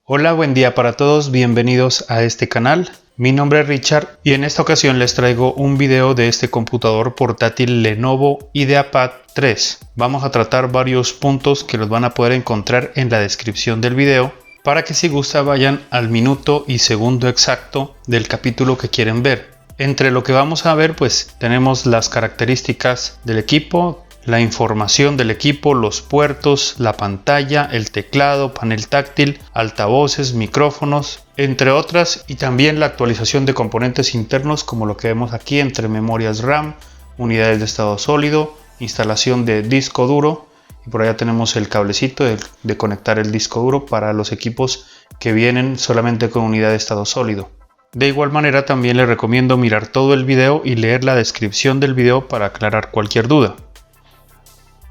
Hola, buen día para todos, bienvenidos a este canal. Mi nombre es Richard y en esta ocasión les traigo un video de este computador portátil Lenovo IdeaPad 3. Vamos a tratar varios puntos que los van a poder encontrar en la descripción del video para que si gusta vayan al minuto y segundo exacto del capítulo que quieren ver. Entre lo que vamos a ver pues tenemos las características del equipo, la información del equipo, los puertos, la pantalla, el teclado, panel táctil, altavoces, micrófonos, entre otras, y también la actualización de componentes internos como lo que vemos aquí entre memorias RAM, unidades de estado sólido, instalación de disco duro, y por allá tenemos el cablecito de conectar el disco duro para los equipos que vienen solamente con unidad de estado sólido. De igual manera también les recomiendo mirar todo el video y leer la descripción del video para aclarar cualquier duda.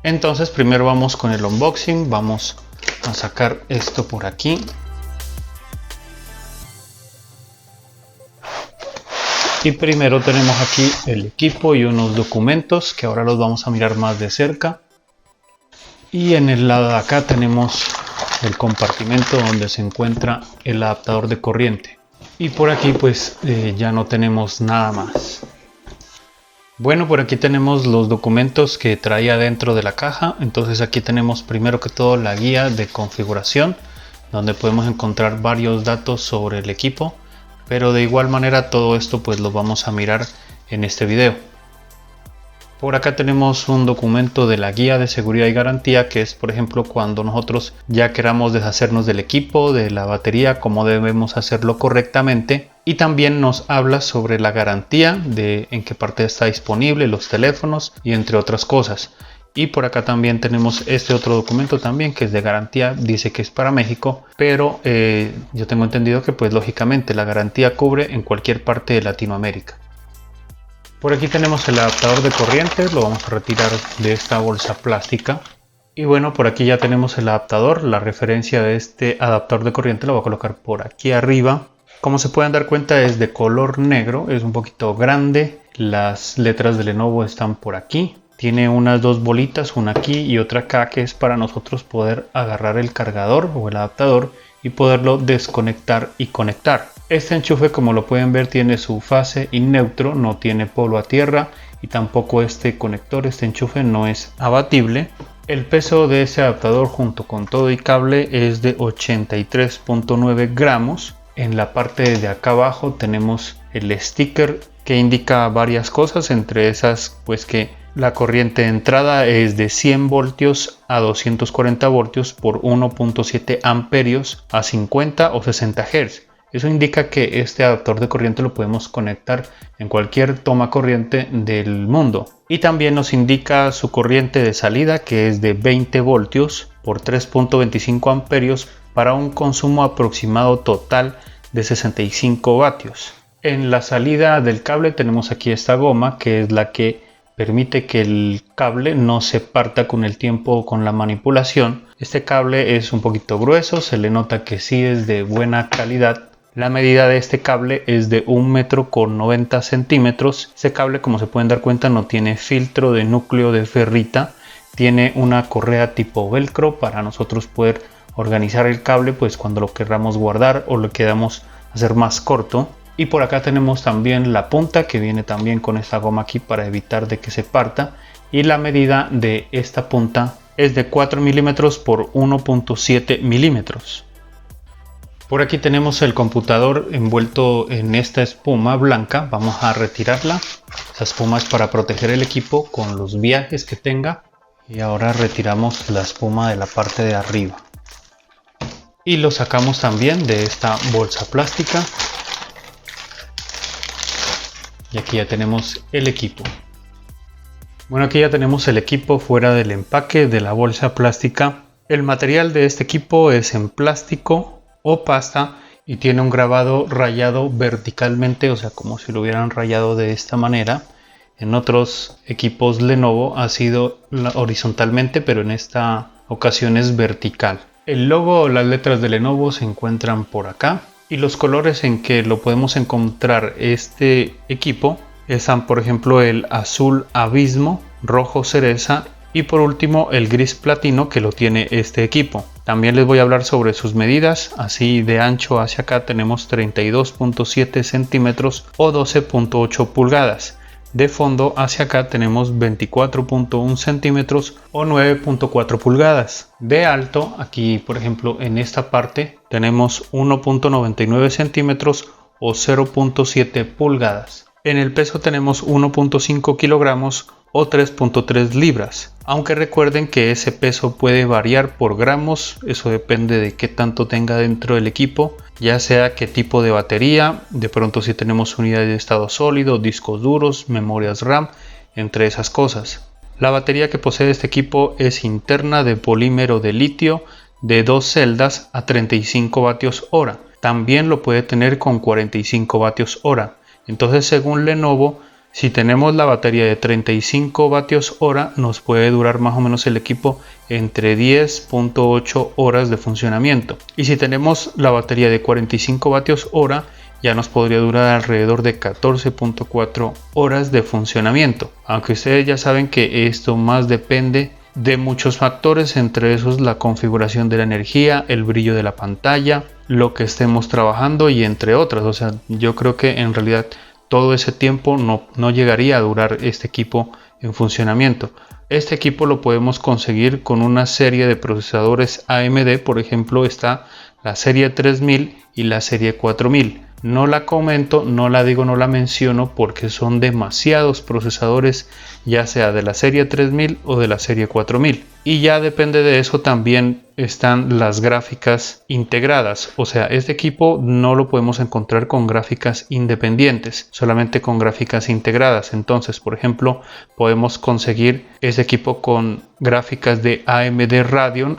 Entonces primero vamos con el unboxing, vamos a sacar esto por aquí. Y primero tenemos aquí el equipo y unos documentos que ahora los vamos a mirar más de cerca. Y en el lado de acá tenemos el compartimento donde se encuentra el adaptador de corriente. Y por aquí pues ya no tenemos nada más. Bueno, por aquí tenemos los documentos que traía dentro de la caja. Entonces aquí tenemos primero que todo la guía de configuración, donde podemos encontrar varios datos sobre el equipo, pero de igual manera todo esto pues lo vamos a mirar en este video. Por acá tenemos un documento de la guía de seguridad y garantía, que es por ejemplo cuando nosotros ya queramos deshacernos del equipo, de la batería, cómo debemos hacerlo correctamente. Y también nos habla sobre la garantía, de en qué parte está disponible, los teléfonos y entre otras cosas. Y por acá también tenemos este otro documento también que es de garantía, dice que es para México, pero yo tengo entendido que pues lógicamente la garantía cubre en cualquier parte de Latinoamérica. Por aquí tenemos el adaptador de corriente, lo vamos a retirar de esta bolsa plástica. Y bueno, por aquí ya tenemos el adaptador, la referencia de este adaptador de corriente lo voy a colocar por aquí arriba. Como se pueden dar cuenta es de color negro, es un poquito grande, las letras de Lenovo están por aquí. Tiene unas dos bolitas, una aquí y otra acá, que es para nosotros poder agarrar el cargador o el adaptador y poderlo desconectar y conectar. Este enchufe, como lo pueden ver, tiene su fase y neutro, no tiene polo a tierra, y tampoco este conector, este enchufe no es abatible. El peso de ese adaptador junto con todo y cable es de 83.9 gramos. En la parte de acá abajo tenemos el sticker que indica varias cosas, entre esas pues que la corriente de entrada es de 100 voltios a 240 voltios por 1.7 amperios a 50 o 60 Hz. Eso indica que este adaptador de corriente lo podemos conectar en cualquier toma corriente del mundo. Y también nos indica su corriente de salida, que es de 20 voltios por 3.25 amperios para un consumo aproximado total de 65 vatios. En la salida del cable tenemos aquí esta goma, que es la que permite que el cable no se parta con el tiempo o con la manipulación. Este cable es un poquito grueso, se le nota que sí es de buena calidad. La medida de este cable es de 1 metro con 90 centímetros. Este cable, como se pueden dar cuenta, no tiene filtro de núcleo de ferrita. Tiene una correa tipo velcro para nosotros poder organizar el cable pues cuando lo queramos guardar o lo queramos hacer más corto. Y por acá tenemos también la punta, que viene también con esta goma aquí para evitar de que se parta. Y la medida de esta punta es de 4 milímetros por 1.7 milímetros. Por aquí tenemos el computador envuelto en esta espuma blanca. Vamos a retirarla. Esa espuma es para proteger el equipo con los viajes que tenga. Y ahora retiramos la espuma de la parte de arriba. Y lo sacamos también de esta bolsa plástica. Y aquí ya tenemos el equipo. Bueno, aquí ya tenemos el equipo fuera del empaque de la bolsa plástica. El material de este equipo es en plástico o pasta y tiene un grabado rayado verticalmente, o sea, como si lo hubieran rayado de esta manera. En otros equipos Lenovo ha sido horizontalmente, pero en esta ocasión es vertical. El logo o las letras de Lenovo se encuentran por acá, y los colores en que lo podemos encontrar este equipo están, por ejemplo, el azul abismo, rojo cereza Y por último el gris platino, que lo tiene este equipo. También les voy a hablar sobre sus medidas. Así de ancho hacia acá tenemos 32.7 centímetros o 12.8 pulgadas. De fondo hacia acá tenemos 24.1 centímetros o 9.4 pulgadas. De alto, aquí por ejemplo en esta parte tenemos 1.99 centímetros o 0.7 pulgadas. En el peso tenemos 1.5 kilogramos o 3.3 libras. Aunque recuerden que ese peso puede variar por gramos, eso depende de qué tanto tenga dentro del equipo, ya sea qué tipo de batería, de pronto si tenemos unidades de estado sólido, discos duros, memorias RAM, entre esas cosas. La batería que posee este equipo es interna de polímero de litio de 2 celdas a 35 vatios hora. También lo puede tener con 45 vatios hora. Entonces, según Lenovo, si tenemos la batería de 35 vatios hora, nos puede durar más o menos el equipo entre 10.8 horas de funcionamiento. Y si tenemos la batería de 45 vatios hora, ya nos podría durar alrededor de 14.4 horas de funcionamiento. Aunque ustedes ya saben que esto más depende de muchos factores, entre esos la configuración de la energía, el brillo de la pantalla, lo que estemos trabajando y entre otras. O sea, yo creo que en realidad todo ese tiempo no llegaría a durar este equipo en funcionamiento. Este equipo lo podemos conseguir con una serie de procesadores AMD. Por ejemplo, está la serie 3000 y la serie 4000. No la comento, no la digo, no la menciono porque son demasiados procesadores, ya sea de la serie 3000 o de la serie 4000. Y ya depende de eso también están las gráficas integradas. O sea, este equipo no lo podemos encontrar con gráficas independientes, solamente con gráficas integradas. Entonces, por ejemplo, podemos conseguir este equipo con gráficas de AMD Radeon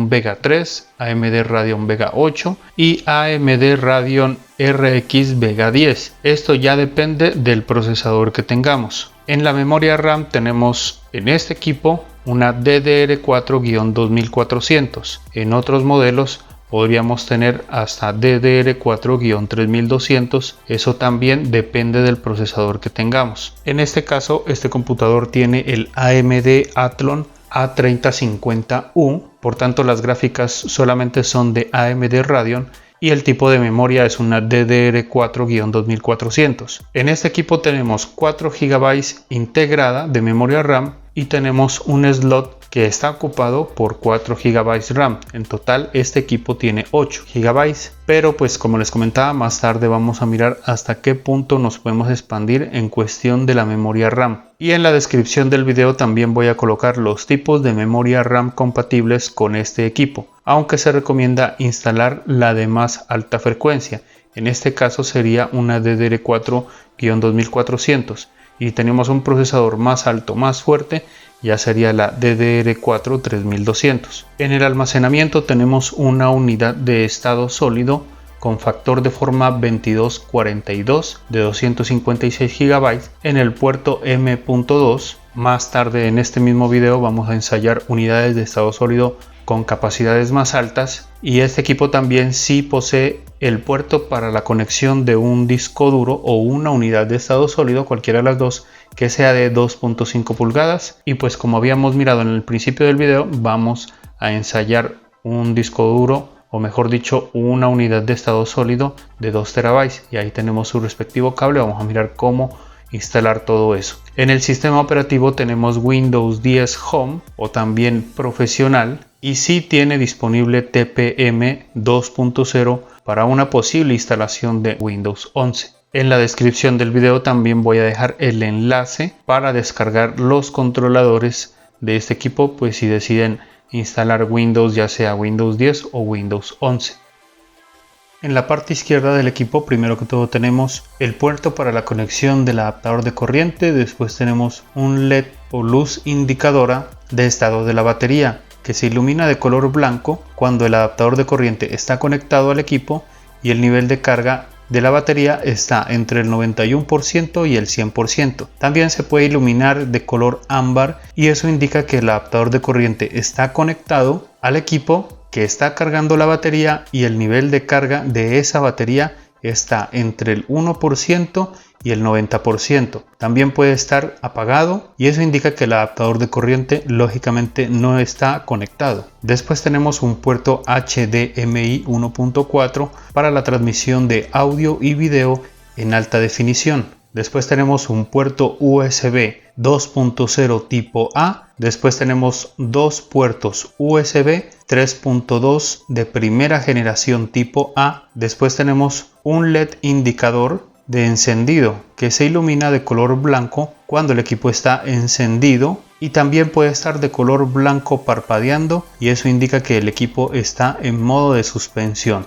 Vega 3, AMD Radeon Vega 8 y AMD Radeon RX Vega 10. Esto ya depende del procesador que tengamos. En la memoria RAM tenemos en este equipo una DDR4-2400. En otros modelos podríamos tener hasta DDR4-3200. Eso también depende del procesador que tengamos. En este caso, este computador tiene el AMD Athlon A3050U. Por tanto, las gráficas solamente son de AMD Radeon. Y el tipo de memoria es una DDR4-2400. En este equipo tenemos 4 GB integrada de memoria RAM y tenemos un slot que está ocupado por 4 GB RAM. En total este equipo tiene 8 GB, pero pues como les comentaba, más tarde vamos a mirar hasta qué punto nos podemos expandir en cuestión de la memoria RAM. Y en la descripción del video también voy a colocar los tipos de memoria RAM compatibles con este equipo, aunque se recomienda instalar la de más alta frecuencia. En este caso sería una DDR4-2400 y tenemos un procesador más alto, más fuerte, ya sería la DDR4 3200. En el almacenamiento tenemos una unidad de estado sólido con factor de forma 2242 de 256 GB en el puerto M.2. Más tarde en este mismo video vamos a ensayar unidades de estado sólido con capacidades más altas, y este equipo también sí posee el puerto para la conexión de un disco duro o una unidad de estado sólido, cualquiera de las dos, que sea de 2.5 pulgadas. Y pues como habíamos mirado en el principio del video, vamos a ensayar un disco duro, o mejor dicho una unidad de estado sólido de 2 terabytes, y ahí tenemos su respectivo cable. Vamos a mirar cómo instalar todo eso. En el sistema operativo tenemos Windows 10 Home o también Profesional, y sí tiene disponible TPM 2.0 para una posible instalación de Windows 11. En la descripción del video también voy a dejar el enlace para descargar los controladores de este equipo, pues si deciden instalar Windows, ya sea Windows 10 o Windows 11. En la parte izquierda del equipo, primero que todo tenemos el puerto para la conexión del adaptador de corriente. Después tenemos un LED o luz indicadora de estado de la batería, que se ilumina de color blanco cuando el adaptador de corriente está conectado al equipo y el nivel de carga de la batería está entre el 91% y el 100%. También se puede iluminar de color ámbar, y eso indica que el adaptador de corriente está conectado al equipo que está cargando la batería y el nivel de carga de esa batería está entre el 1% y el 90%. También puede estar apagado y eso indica que el adaptador de corriente lógicamente no está conectado. Después tenemos un puerto HDMI 1.4 para la transmisión de audio y video en alta definición. Después tenemos un puerto USB 2.0 tipo A. Después tenemos dos puertos USB 3.2 de primera generación tipo A. Después tenemos un LED indicador de encendido que se ilumina de color blanco cuando el equipo está encendido y también puede estar de color blanco parpadeando y eso indica que el equipo está en modo de suspensión.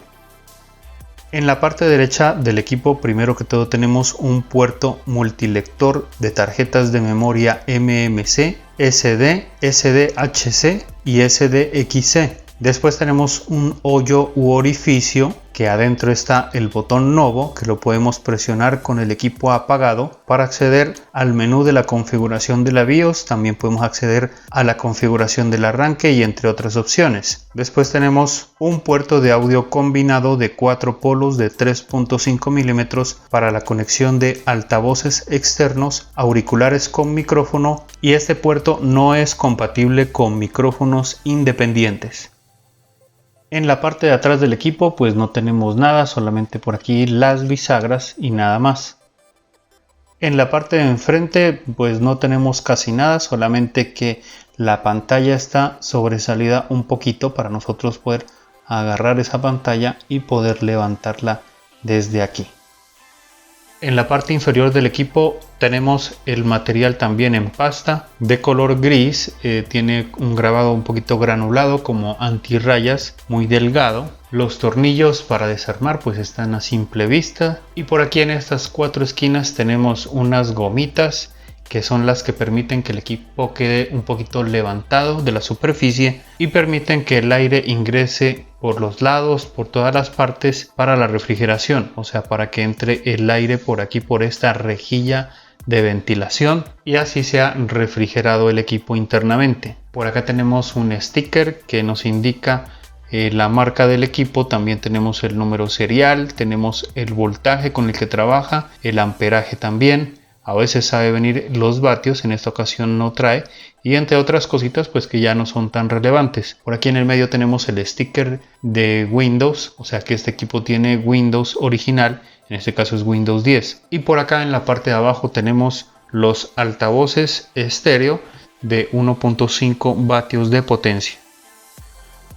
En la parte derecha del equipo, primero que todo, tenemos un puerto multilector de tarjetas de memoria MMC, SD, SDHC y SDXC. Después tenemos un hoyo u orificio que adentro está el botón Novo, que lo podemos presionar con el equipo apagado para acceder al menú de la configuración de la BIOS. También podemos acceder a la configuración del arranque y entre otras opciones. Después tenemos un puerto de audio combinado de 4 polos de 3.5 milímetros para la conexión de altavoces externos, auriculares con micrófono, y este puerto no es compatible con micrófonos independientes. En la parte de atrás del equipo pues no tenemos nada, solamente por aquí las bisagras y nada más. En la parte de enfrente pues no tenemos casi nada, solamente que la pantalla está sobresalida un poquito para nosotros poder agarrar esa pantalla y poder levantarla desde aquí. En la parte inferior del equipo tenemos el material también en pasta de color gris, tiene un grabado un poquito granulado como antirrayas, muy delgado. Los tornillos para desarmar pues están a simple vista y por aquí en estas 4 esquinas tenemos unas gomitas que son las que permiten que el equipo quede un poquito levantado de la superficie y permiten que el aire ingrese por los lados, por todas las partes para la refrigeración, o sea, para que entre el aire por aquí, por esta rejilla de ventilación y así sea refrigerado el equipo internamente. Por acá tenemos un sticker que nos indica la marca del equipo, también tenemos el número serial, tenemos el voltaje con el que trabaja, el amperaje también. A veces sabe venir los vatios, en esta ocasión no trae, y entre otras cositas pues que ya no son tan relevantes. Por aquí en el medio tenemos el sticker de Windows, o sea que este equipo tiene Windows original, en este caso es Windows 10. Y por acá en la parte de abajo tenemos los altavoces estéreo de 1.5 vatios de potencia.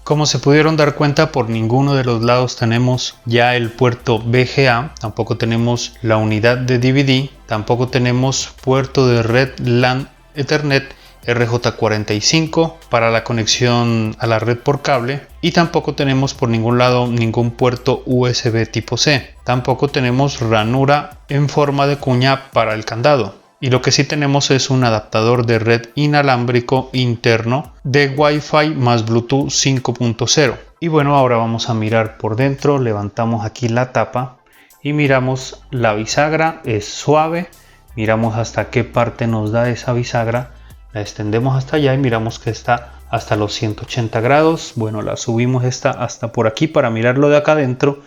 Como se pudieron dar cuenta, por ninguno de los lados tenemos ya el puerto VGA, tampoco tenemos la unidad de DVD, tampoco tenemos puerto de red LAN Ethernet RJ45 para la conexión a la red por cable y tampoco tenemos por ningún lado ningún puerto USB tipo C. Tampoco tenemos ranura en forma de cuña para el candado. Y lo que sí tenemos es un adaptador de red inalámbrico interno de Wi-Fi más Bluetooth 5.0. Y bueno, ahora vamos a mirar por dentro, levantamos aquí la tapa y miramos la bisagra, es suave, miramos hasta qué parte nos da esa bisagra, la extendemos hasta allá y miramos que está hasta los 180 grados. Bueno, la subimos esta hasta por aquí para mirarlo de acá adentro.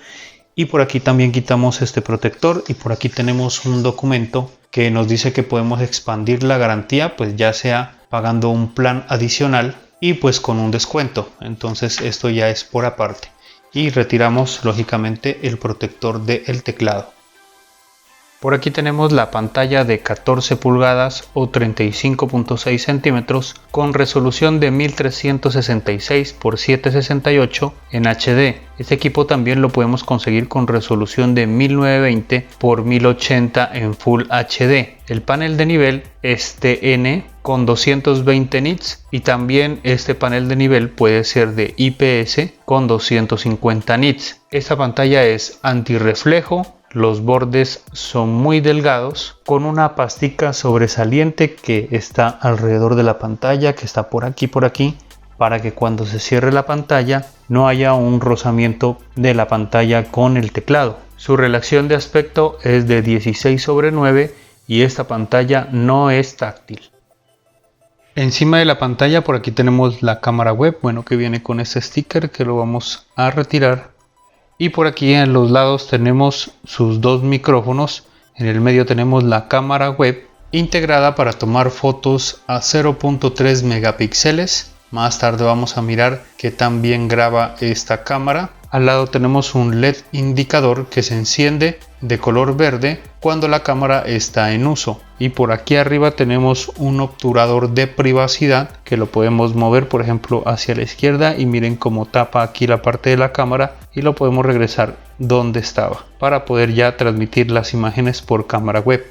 Y por aquí también quitamos este protector y por aquí tenemos un documento que nos dice que podemos expandir la garantía, pues ya sea pagando un plan adicional y pues con un descuento. Entonces esto ya es por aparte. Y retiramos lógicamente el protector del teclado. Por aquí tenemos la pantalla de 14 pulgadas o 35.6 centímetros con resolución de 1366 x 768 en HD. Este equipo también lo podemos conseguir con resolución de 1920 x 1080 en Full HD. El panel de nivel es TN con 220 nits y también este panel de nivel puede ser de IPS con 250 nits. Esta pantalla es antirreflejo. Los bordes son muy delgados con una pastica sobresaliente que está alrededor de la pantalla, que está por aquí, para que cuando se cierre la pantalla no haya un rozamiento de la pantalla con el teclado. Su relación de aspecto es de 16:9 y esta pantalla no es táctil. Encima de la pantalla por aquí tenemos la cámara web, bueno, que viene con este sticker que lo vamos a retirar. Y por aquí en los lados tenemos sus dos micrófonos, En el medio tenemos la cámara web integrada para tomar fotos a 0.3 megapíxeles. Más tarde vamos a mirar que también graba esta cámara. Al lado tenemos un LED indicador que se enciende de color verde cuando la cámara está en uso. Y por aquí arriba tenemos un obturador de privacidad que lo podemos mover, por ejemplo, hacia la izquierda, y miren cómo tapa aquí la parte de la cámara, y lo podemos regresar donde estaba para poder ya transmitir las imágenes por cámara web.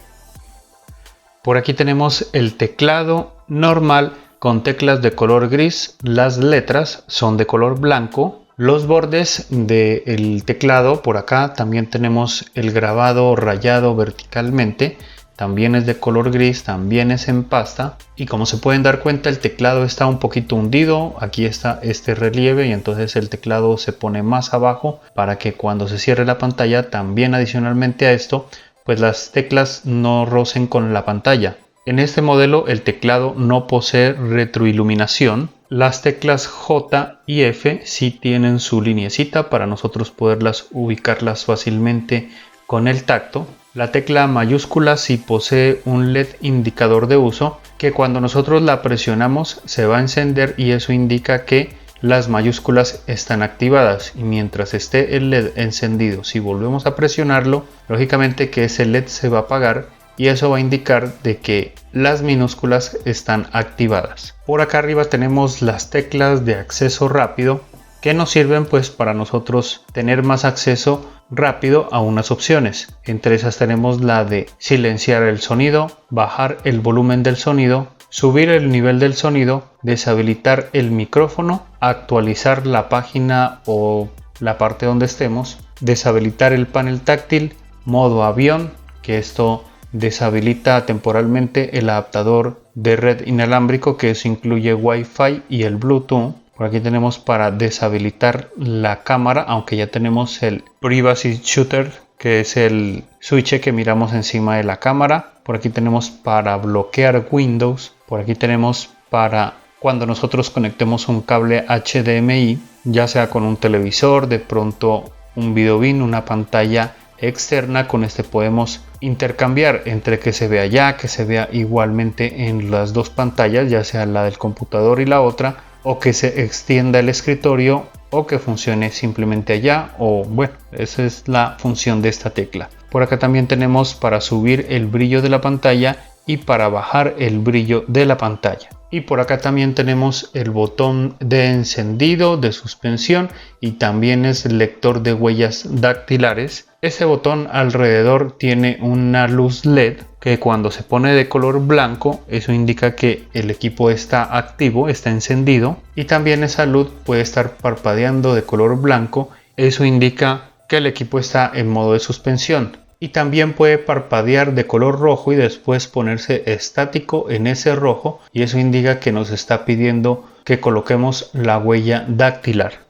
Por aquí tenemos el teclado normal con teclas de color gris. Las letras son de color blanco. Los bordes del teclado, por acá también tenemos el grabado rayado verticalmente, también es de color gris, también es en pasta, y como se pueden dar cuenta el teclado está un poquito hundido. Aquí está este relieve y entonces el teclado se pone más abajo para que cuando se cierre la pantalla, también adicionalmente a esto, pues las teclas no rocen con la pantalla. En este modelo el teclado no posee retroiluminación. Las teclas J y F sí tienen su lineecita para nosotros poderlas ubicarlas fácilmente con el tacto. La tecla mayúscula sí posee un LED indicador de uso que cuando nosotros la presionamos se va a encender, y eso indica que las mayúsculas están activadas, y mientras esté el LED encendido, si volvemos a presionarlo, lógicamente que ese LED se va a apagar, y eso va a indicar de que las minúsculas están activadas. Por acá arriba tenemos las teclas de acceso rápido que nos sirven pues para nosotros tener más acceso rápido a unas opciones. Entre esas tenemos la de silenciar el sonido, bajar el volumen del sonido, subir el nivel del sonido, deshabilitar el micrófono, actualizar la página o la parte donde estemos, deshabilitar el panel táctil, modo avión, que esto deshabilita temporalmente el adaptador de red inalámbrico, que eso incluye Wi-Fi y el Bluetooth. Por aquí tenemos para deshabilitar la cámara, aunque ya tenemos el Privacy Shooter, que es el switch que miramos encima de la cámara. Por aquí tenemos para bloquear Windows. Por aquí tenemos para cuando nosotros conectemos un cable HDMI, ya sea con un televisor, de pronto un videobin, una pantalla externa. Con este podemos intercambiar entre que se vea allá, que se vea igualmente en las dos pantallas, ya sea la del computador y la otra, o que se extienda el escritorio, o que funcione simplemente allá, o bueno, esa es la función de esta tecla. Por acá también tenemos para subir el brillo de la pantalla y para bajar el brillo de la pantalla. Y por acá también tenemos el botón de encendido, de suspensión, y también es el lector de huellas dactilares. Ese botón alrededor tiene una luz LED que cuando se pone de color blanco, eso indica que el equipo está activo, está encendido, y también esa luz puede estar parpadeando de color blanco, eso indica que el equipo está en modo de suspensión. Y también puede parpadear de color rojo y después ponerse estático en ese rojo, y eso indica que nos está pidiendo que coloquemos la huella dactilar.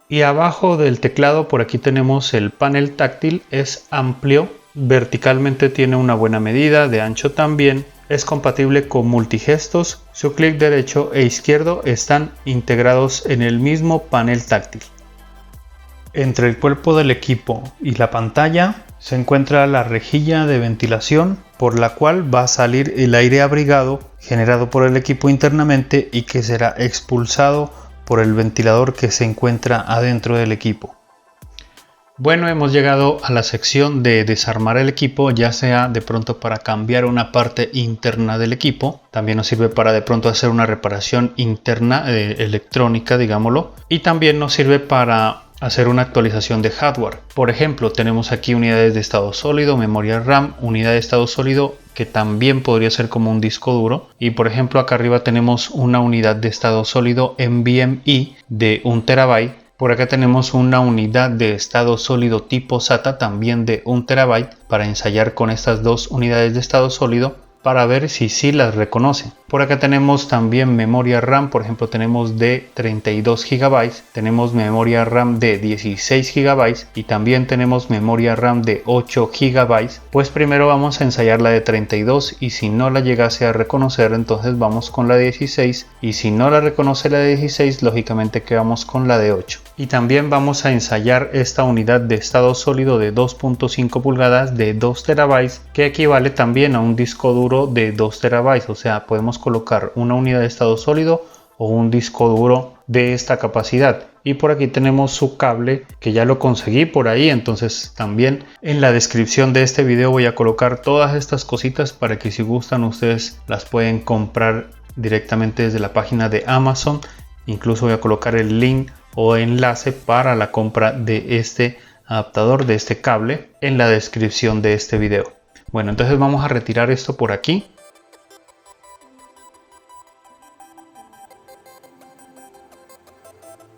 Y abajo del teclado por aquí tenemos el panel táctil. Es amplio, verticalmente tiene una buena medida, de ancho también, es compatible con multigestos, su clic derecho e izquierdo están integrados en el mismo panel táctil. Entre el cuerpo del equipo y la pantalla se encuentra la rejilla de ventilación por la cual va a salir el aire abrigado generado por el equipo internamente y que será expulsado por el ventilador que se encuentra adentro del equipo. Bueno, hemos llegado a la sección de desarmar el equipo, ya sea de pronto para cambiar una parte interna del equipo, también nos sirve para de pronto hacer una reparación interna electrónica, digámoslo, y también nos sirve para hacer una actualización de hardware. Por ejemplo, tenemos aquí unidades de estado sólido, memoria RAM, unidad de estado sólido que también podría ser como un disco duro, y por ejemplo acá arriba tenemos una unidad de estado sólido NVMe de 1 TB. Por acá tenemos una unidad de estado sólido tipo SATA también de 1 TB para ensayar con estas dos unidades de estado sólido para ver si sí las reconoce. Por acá tenemos también memoria RAM, por ejemplo tenemos de 32 GB, tenemos memoria RAM de 16 GB y también tenemos memoria RAM de 8 GB. Pues primero vamos a ensayar la de 32 y si no la llegase a reconocer, entonces vamos con la de 16, y si no la reconoce la de 16, lógicamente quedamos con la de 8. Y también vamos a ensayar esta unidad de estado sólido de 2.5 pulgadas de 2 TB, que equivale también a un disco duro de 2 TB, o sea, podemos colocar una unidad de estado sólido o un disco duro de esta capacidad. Y por aquí tenemos su cable, que ya lo conseguí por ahí, entonces también en la descripción de este video voy a colocar todas estas cositas para que si gustan ustedes las pueden comprar directamente desde la página de Amazon. Incluso voy a colocar el link o enlace para la compra de este adaptador, de este cable, en la descripción de este video. Bueno, entonces vamos a retirar esto por aquí.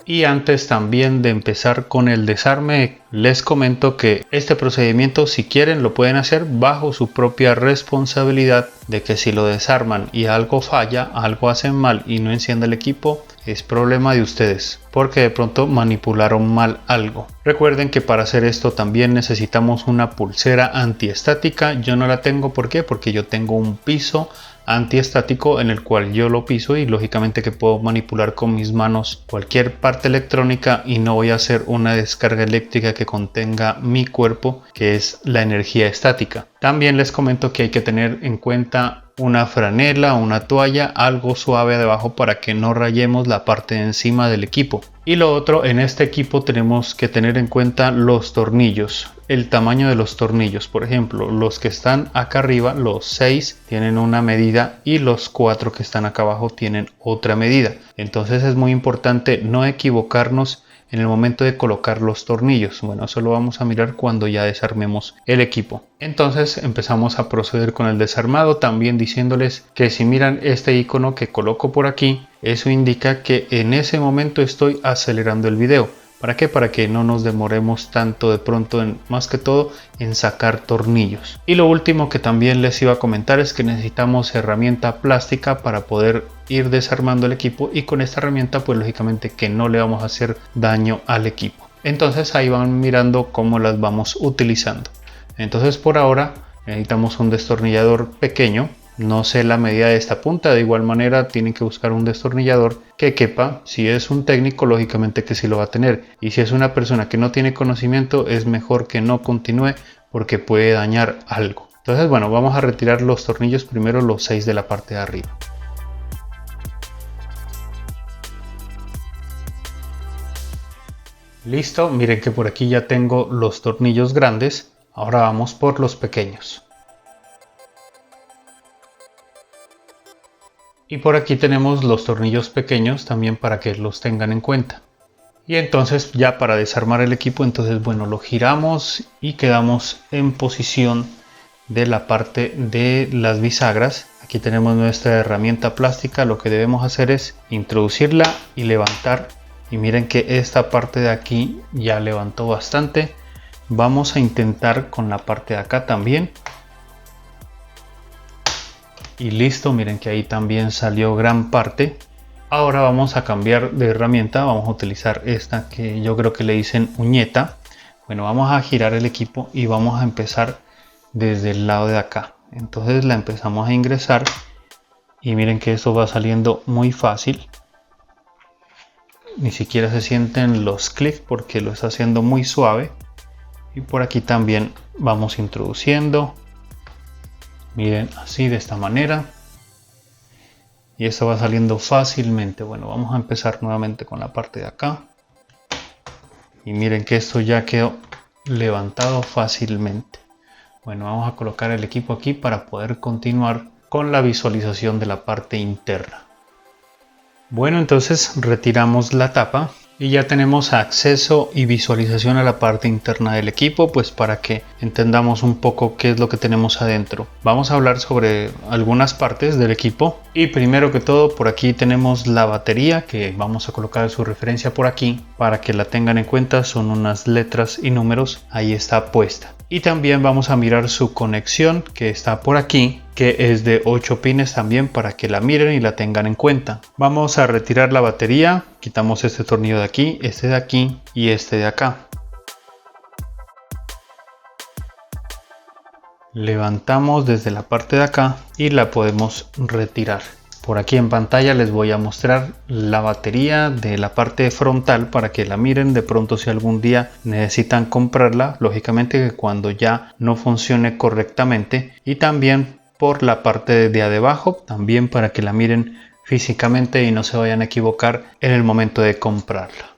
Y antes también de empezar con el desarme, les comento que este procedimiento, si quieren, lo pueden hacer bajo su propia responsabilidad, de que si lo desarman y algo falla, algo hacen mal y no enciende el equipo, es problema de ustedes, porque de pronto manipularon mal algo. Recuerden que para hacer esto también necesitamos una pulsera antiestática. Yo no la tengo, ¿por qué? Porque yo tengo un piso antiestático en el cual yo lo piso y lógicamente que puedo manipular con mis manos cualquier parte electrónica y no voy a hacer una descarga eléctrica que contenga mi cuerpo, que es la energía estática. También les comento que hay que tener en cuenta una franela, una toalla, algo suave debajo para que no rayemos la parte de encima del equipo. Y lo otro, en este equipo tenemos que tener en cuenta los tornillos, el tamaño de los tornillos. Por ejemplo, los que están acá arriba, los 6 tienen una medida y los 4 que están acá abajo tienen otra medida. Entonces es muy importante no equivocarnos en el momento de colocar los tornillos. Bueno, eso lo vamos a mirar cuando ya desarmemos el equipo. Entonces empezamos a proceder con el desarmado, también diciéndoles que si miran este icono que coloco por aquí, eso indica que en ese momento estoy acelerando el video. ¿Para qué? Para que no nos demoremos tanto de pronto, más que todo en sacar tornillos. Y lo último que también les iba a comentar es que necesitamos herramienta plástica para poder ir desarmando el equipo, y con esta herramienta pues lógicamente que no le vamos a hacer daño al equipo. Entonces ahí van mirando cómo las vamos utilizando. Entonces por ahora necesitamos un destornillador pequeño. No sé la medida de esta punta, de igual manera tienen que buscar un destornillador que quepa. Si es un técnico, lógicamente que sí lo va a tener, y si es una persona que no tiene conocimiento, es mejor que no continúe porque puede dañar algo. Entonces bueno, vamos a retirar los tornillos primero, los 6 de la parte de arriba. Listo, miren que por aquí ya tengo los tornillos grandes. Ahora vamos por los pequeños. Y por aquí tenemos los tornillos pequeños también para que los tengan en cuenta. Y entonces ya para desarmar el equipo, entonces bueno, lo giramos y quedamos en posición de la parte de las bisagras. Aquí tenemos nuestra herramienta plástica. Lo que debemos hacer es introducirla y levantar. Y miren que esta parte de aquí ya levantó bastante. Vamos a intentar con la parte de acá también. Y listo, miren que ahí también salió gran parte. Ahora vamos a cambiar de herramienta, vamos a utilizar esta que yo creo que le dicen uñeta. Bueno, vamos a girar el equipo y vamos a empezar desde el lado de acá. Entonces la empezamos a ingresar y miren que esto va saliendo muy fácil. Ni siquiera se sienten los clics porque lo está haciendo muy suave. Y por aquí también vamos introduciendo. Miren, así de esta manera. Y esto va saliendo fácilmente. Bueno, vamos a empezar nuevamente con la parte de acá. Y miren que esto ya quedó levantado fácilmente. Bueno, vamos a colocar el equipo aquí para poder continuar con la visualización de la parte interna. Bueno, entonces retiramos la tapa. Y ya tenemos acceso y visualización a la parte interna del equipo, pues para que entendamos un poco qué es lo que tenemos adentro. Vamos a hablar sobre algunas partes del equipo. Y primero que todo, por aquí tenemos la batería, que vamos a colocar su referencia por aquí para que la tengan en cuenta. Son unas letras y números, ahí está puesta. Y también vamos a mirar su conexión, que está por aquí, que es de 8 pines también para que la miren y la tengan en cuenta. Vamos a retirar la batería, quitamos este tornillo de aquí y este de acá. Levantamos desde la parte de acá y la podemos retirar. Por aquí en pantalla les voy a mostrar la batería de la parte frontal para que la miren de pronto si algún día necesitan comprarla, lógicamente que cuando ya no funcione correctamente, y también por la parte de abajo también para que la miren físicamente y no se vayan a equivocar en el momento de comprarla.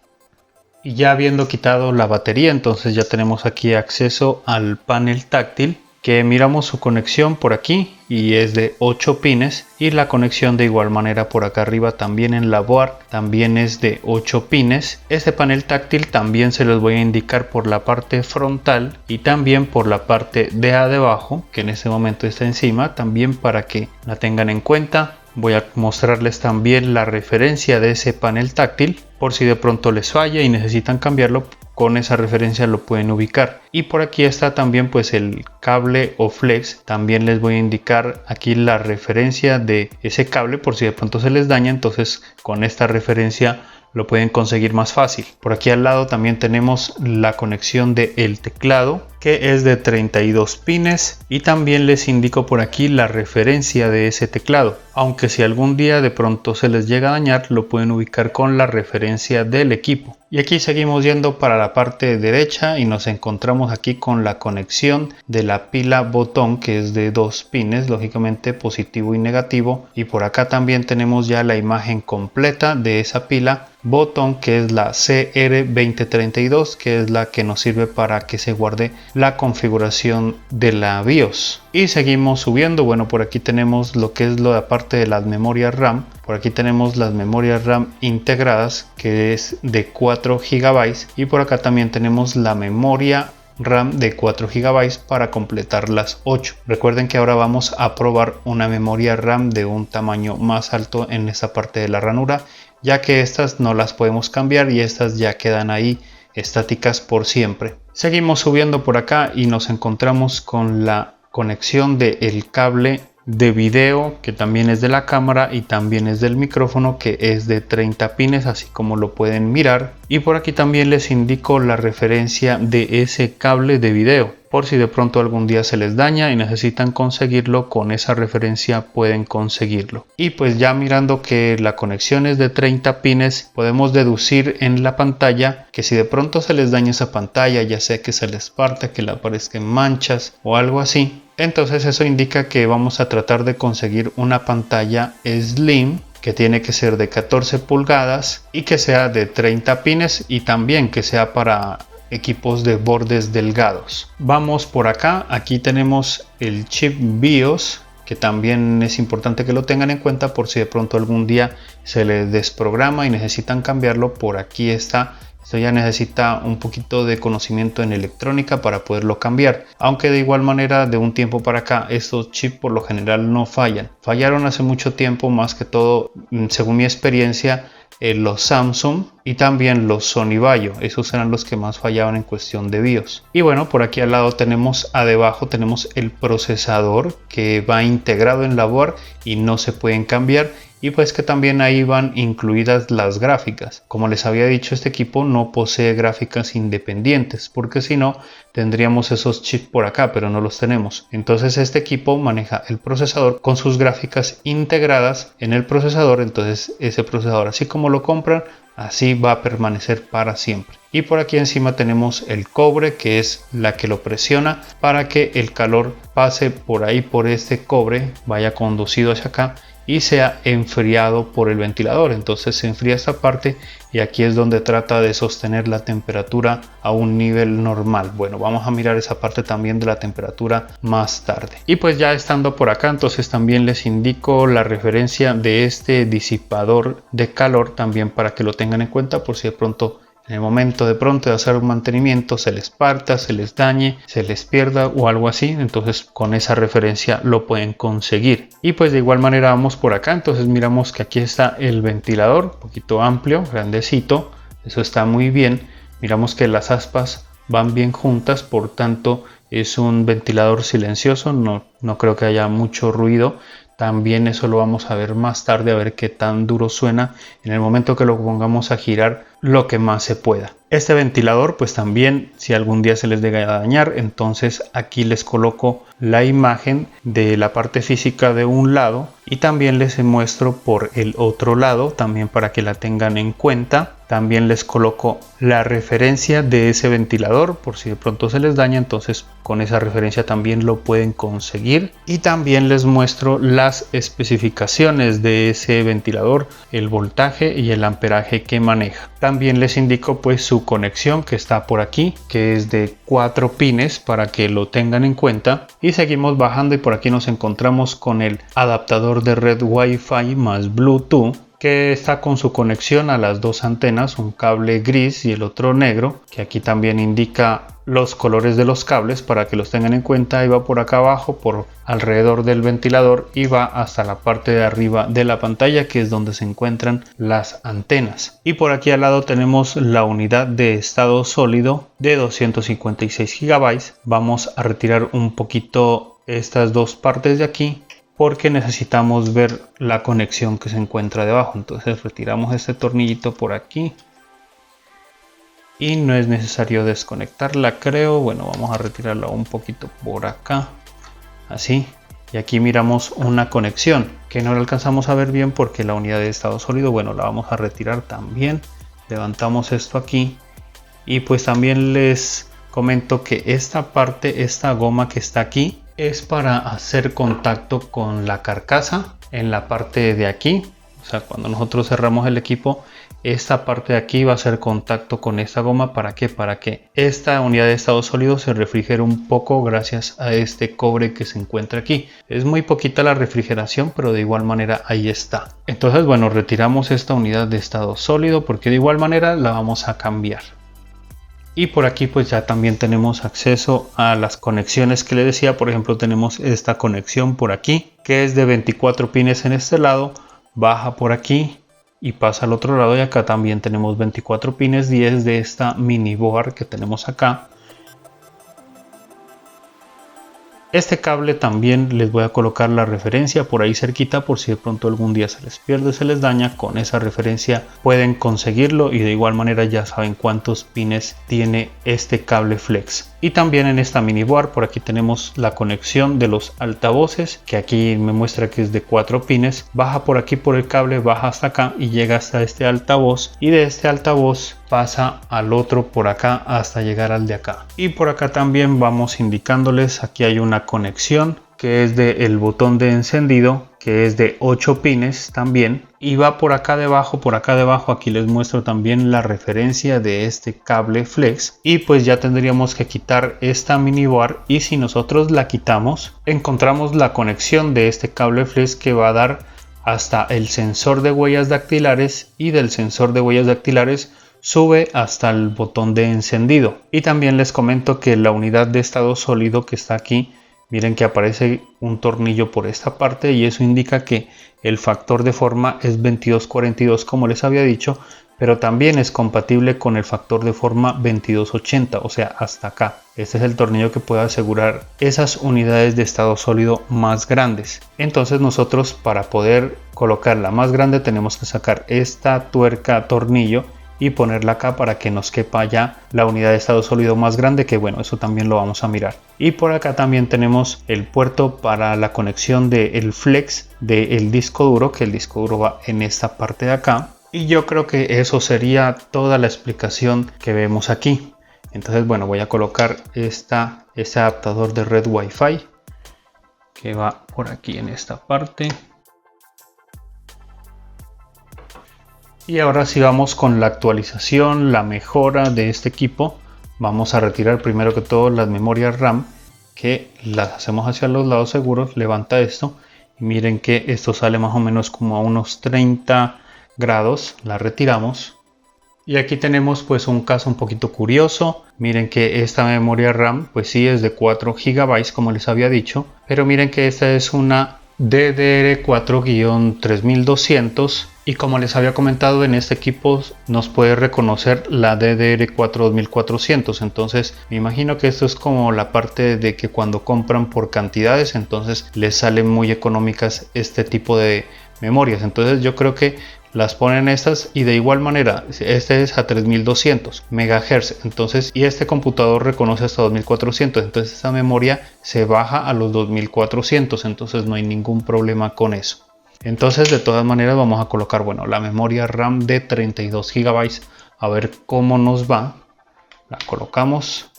Y ya habiendo quitado la batería, entonces ya tenemos aquí acceso al panel táctil, que miramos su conexión por aquí y es de 8 pines, y la conexión de igual manera por acá arriba también en la board también es de 8 pines. Este panel táctil también se los voy a indicar por la parte frontal y también por la parte de abajo, que en este momento está encima, también para que la tengan en cuenta. Voy a mostrarles también la referencia de ese panel táctil por si de pronto les falla y necesitan cambiarlo. Con esa referencia lo pueden ubicar. Y por aquí está también pues el cable o flex. También les voy a indicar aquí la referencia de ese cable por si de pronto se les daña. Entonces con esta referencia lo pueden conseguir más fácil. Por aquí al lado también tenemos la conexión del teclado, que es de 32 pines, y también les indico por aquí la referencia de ese teclado, aunque si algún día de pronto se les llega a dañar lo pueden ubicar con la referencia del equipo. Y aquí seguimos yendo para la parte derecha y nos encontramos aquí con la conexión de la pila botón, que es de 2 pines, lógicamente positivo y negativo, y por acá también tenemos ya la imagen completa de esa pila botón, que es la CR2032, que es la que nos sirve para que se guarde la configuración de la BIOS. Y seguimos subiendo. Bueno, por aquí tenemos lo que es lo de aparte de las memorias RAM. Por aquí tenemos las memorias RAM integradas, que es de 4 GB, y por acá también tenemos la memoria RAM de 4 GB para completar las 8. Recuerden que ahora vamos a probar una memoria RAM de un tamaño más alto en esta parte de la ranura, ya que estas no las podemos cambiar y estas ya quedan ahí estáticas por siempre. Seguimos subiendo por acá y nos encontramos con la conexión del cable de video, que también es de la cámara y también es del micrófono, que es de 30 pines, así como lo pueden mirar. Y por aquí también les indico la referencia de ese cable de video, por si de pronto algún día se les daña y necesitan conseguirlo, con esa referencia pueden conseguirlo. Y pues ya mirando que la conexión es de 30 pines, podemos deducir en la pantalla que si de pronto se les daña esa pantalla, ya sea que se les parta, que le aparezcan manchas o algo así, entonces eso indica que vamos a tratar de conseguir una pantalla slim, que tiene que ser de 14 pulgadas y que sea de 30 pines, y también que sea para equipos de bordes delgados. Vamos por acá. Aquí tenemos el chip BIOS, que también es importante que lo tengan en cuenta por si de pronto algún día se les desprograma y necesitan cambiarlo. Por aquí está. Esto ya necesita un poquito de conocimiento en electrónica para poderlo cambiar, aunque de igual manera de un tiempo para acá estos chips por lo general no fallan. Fallaron hace mucho tiempo, más que todo según mi experiencia, los Samsung y también los Sony Vaio. Esos eran los que más fallaban en cuestión de BIOS. Y bueno, por aquí al lado tenemos, abajo tenemos el procesador, que va integrado en la board y no se pueden cambiar. Y pues que también ahí van incluidas las gráficas. Como les había dicho, este equipo no posee gráficas independientes, porque si no tendríamos esos chips por acá, pero no los tenemos. Entonces este equipo maneja el procesador con sus gráficas integradas en el procesador. Entonces ese procesador, así como lo compran, así va a permanecer para siempre. Y por aquí encima tenemos el cobre, que es la que lo presiona para que el calor pase por ahí, por este cobre, vaya conducido hacia acá y sea enfriado por el ventilador. Entonces se enfría esta parte y aquí es donde trata de sostener la temperatura a un nivel normal. Bueno, vamos a mirar esa parte también de la temperatura más tarde. Y pues ya estando por acá, entonces también les indico la referencia de este disipador de calor, también para que lo tengan en cuenta por si de pronto en el momento de pronto de hacer un mantenimiento se les parta, se les dañe, se les pierda o algo así. Entonces con esa referencia lo pueden conseguir. Y pues de igual manera vamos por acá. Entonces miramos que aquí está el ventilador, un poquito amplio, grandecito. Eso está muy bien. Miramos que las aspas van bien juntas, por tanto es un ventilador silencioso, no creo que haya mucho ruido. También eso lo vamos a ver más tarde, a ver qué tan duro suena en el momento que lo pongamos a girar lo que más se pueda. Este ventilador pues también, si algún día se les llega a dañar, entonces aquí les coloco la imagen de la parte física de un lado y también les muestro por el otro lado, también para que la tengan en cuenta. También les coloco la referencia de ese ventilador por si de pronto se les daña, entonces con esa referencia también lo pueden conseguir. Y también les muestro las especificaciones de ese ventilador, el voltaje y el amperaje que maneja. También les indico pues su conexión, que está por aquí, que es de 4 pines, para que lo tengan en cuenta. Y seguimos bajando y por aquí nos encontramos con el adaptador de red Wi-Fi más Bluetooth, que está con su conexión a las dos antenas, un cable gris y el otro negro, que aquí también indica los colores de los cables para que los tengan en cuenta. Y va por acá abajo, por alrededor del ventilador, y va hasta la parte de arriba de la pantalla, que es donde se encuentran las antenas. Y por aquí al lado tenemos la unidad de estado sólido de 256 GB. Vamos a retirar un poquito estas dos partes de aquí, porque necesitamos ver la conexión que se encuentra debajo. Entonces retiramos este tornillito por aquí y no es necesario desconectarla, creo. Bueno, vamos a retirarla un poquito por acá, así. Y aquí miramos una conexión que no la alcanzamos a ver bien porque la unidad de estado sólido, bueno, la vamos a retirar también. Levantamos esto aquí y pues también les comento que esta parte, esta goma que está aquí, es para hacer contacto con la carcasa en la parte de aquí. O sea, cuando nosotros cerramos el equipo, esta parte de aquí va a hacer contacto con esta goma. ¿Para qué? Para que esta unidad de estado sólido se refrigere un poco gracias a este cobre que se encuentra aquí. Es muy poquita la refrigeración, pero de igual manera ahí está. Entonces, bueno, retiramos esta unidad de estado sólido porque de igual manera la vamos a cambiar. Y por aquí pues ya también tenemos acceso a las conexiones que le decía. Por ejemplo, tenemos esta conexión por aquí, que es de 24 pines en este lado, baja por aquí y pasa al otro lado, y acá también tenemos 24 pines, 10 de esta mini board que tenemos acá. Este cable también les voy a colocar la referencia por ahí cerquita, por si de pronto algún día se les pierde, se les daña. Con esa referencia pueden conseguirlo y de igual manera ya saben cuántos pines tiene este cable flex. Y también en esta mini board por aquí tenemos la conexión de los altavoces, que aquí me muestra que es de 4 pines. Baja por aquí por el cable, baja hasta acá y llega hasta este altavoz, y de este altavoz pasa al otro por acá hasta llegar al de acá. Y por acá también vamos indicándoles, aquí hay una conexión que es del botón de encendido, que es de 8 pines también, y va por acá debajo. Aquí les muestro también la referencia de este cable flex. Y pues ya tendríamos que quitar esta mini board, y si nosotros la quitamos encontramos la conexión de este cable flex que va a dar hasta el sensor de huellas dactilares, y del sensor de huellas dactilares sube hasta el botón de encendido. Y también les comento que la unidad de estado sólido que está aquí, miren que aparece un tornillo por esta parte, y eso indica que el factor de forma es 2242 como les había dicho, pero también es compatible con el factor de forma 2280, o sea, hasta acá. Este es el tornillo que puede asegurar esas unidades de estado sólido más grandes. Entonces nosotros, para poder colocar la más grande, tenemos que sacar esta tuerca tornillo y ponerla acá para que nos quepa ya la unidad de estado sólido más grande, que bueno, eso también lo vamos a mirar. Y por acá también tenemos el puerto para la conexión del flex del disco duro, que el disco duro va en esta parte de acá. Y yo creo que eso sería toda la explicación que vemos aquí. Entonces, bueno, voy a colocar este adaptador de red Wi-Fi que va por aquí en esta parte. Y ahora sí vamos con la actualización, la mejora de este equipo. Vamos a retirar primero que todo las memorias RAM, que las hacemos hacia los lados seguros. Levanta esto y miren que esto sale más o menos como a unos 30 grados. La retiramos. Y aquí tenemos pues un caso un poquito curioso. Miren que esta memoria RAM pues sí es de 4 GB como les había dicho. Pero miren que esta es una DDR4-3200 Y como les había comentado, en este equipo nos puede reconocer la DDR4 2400. Entonces me imagino que esto es como la parte de que cuando compran por cantidades, entonces les salen muy económicas este tipo de memorias. Entonces yo creo que las ponen estas, y de igual manera este es a 3200 MHz, entonces, y este computador reconoce hasta 2400, entonces esta memoria se baja a los 2400, entonces no hay ningún problema con eso. Entonces de todas maneras vamos a colocar, bueno, la memoria RAM de 32 GB, a ver cómo nos va. La colocamos,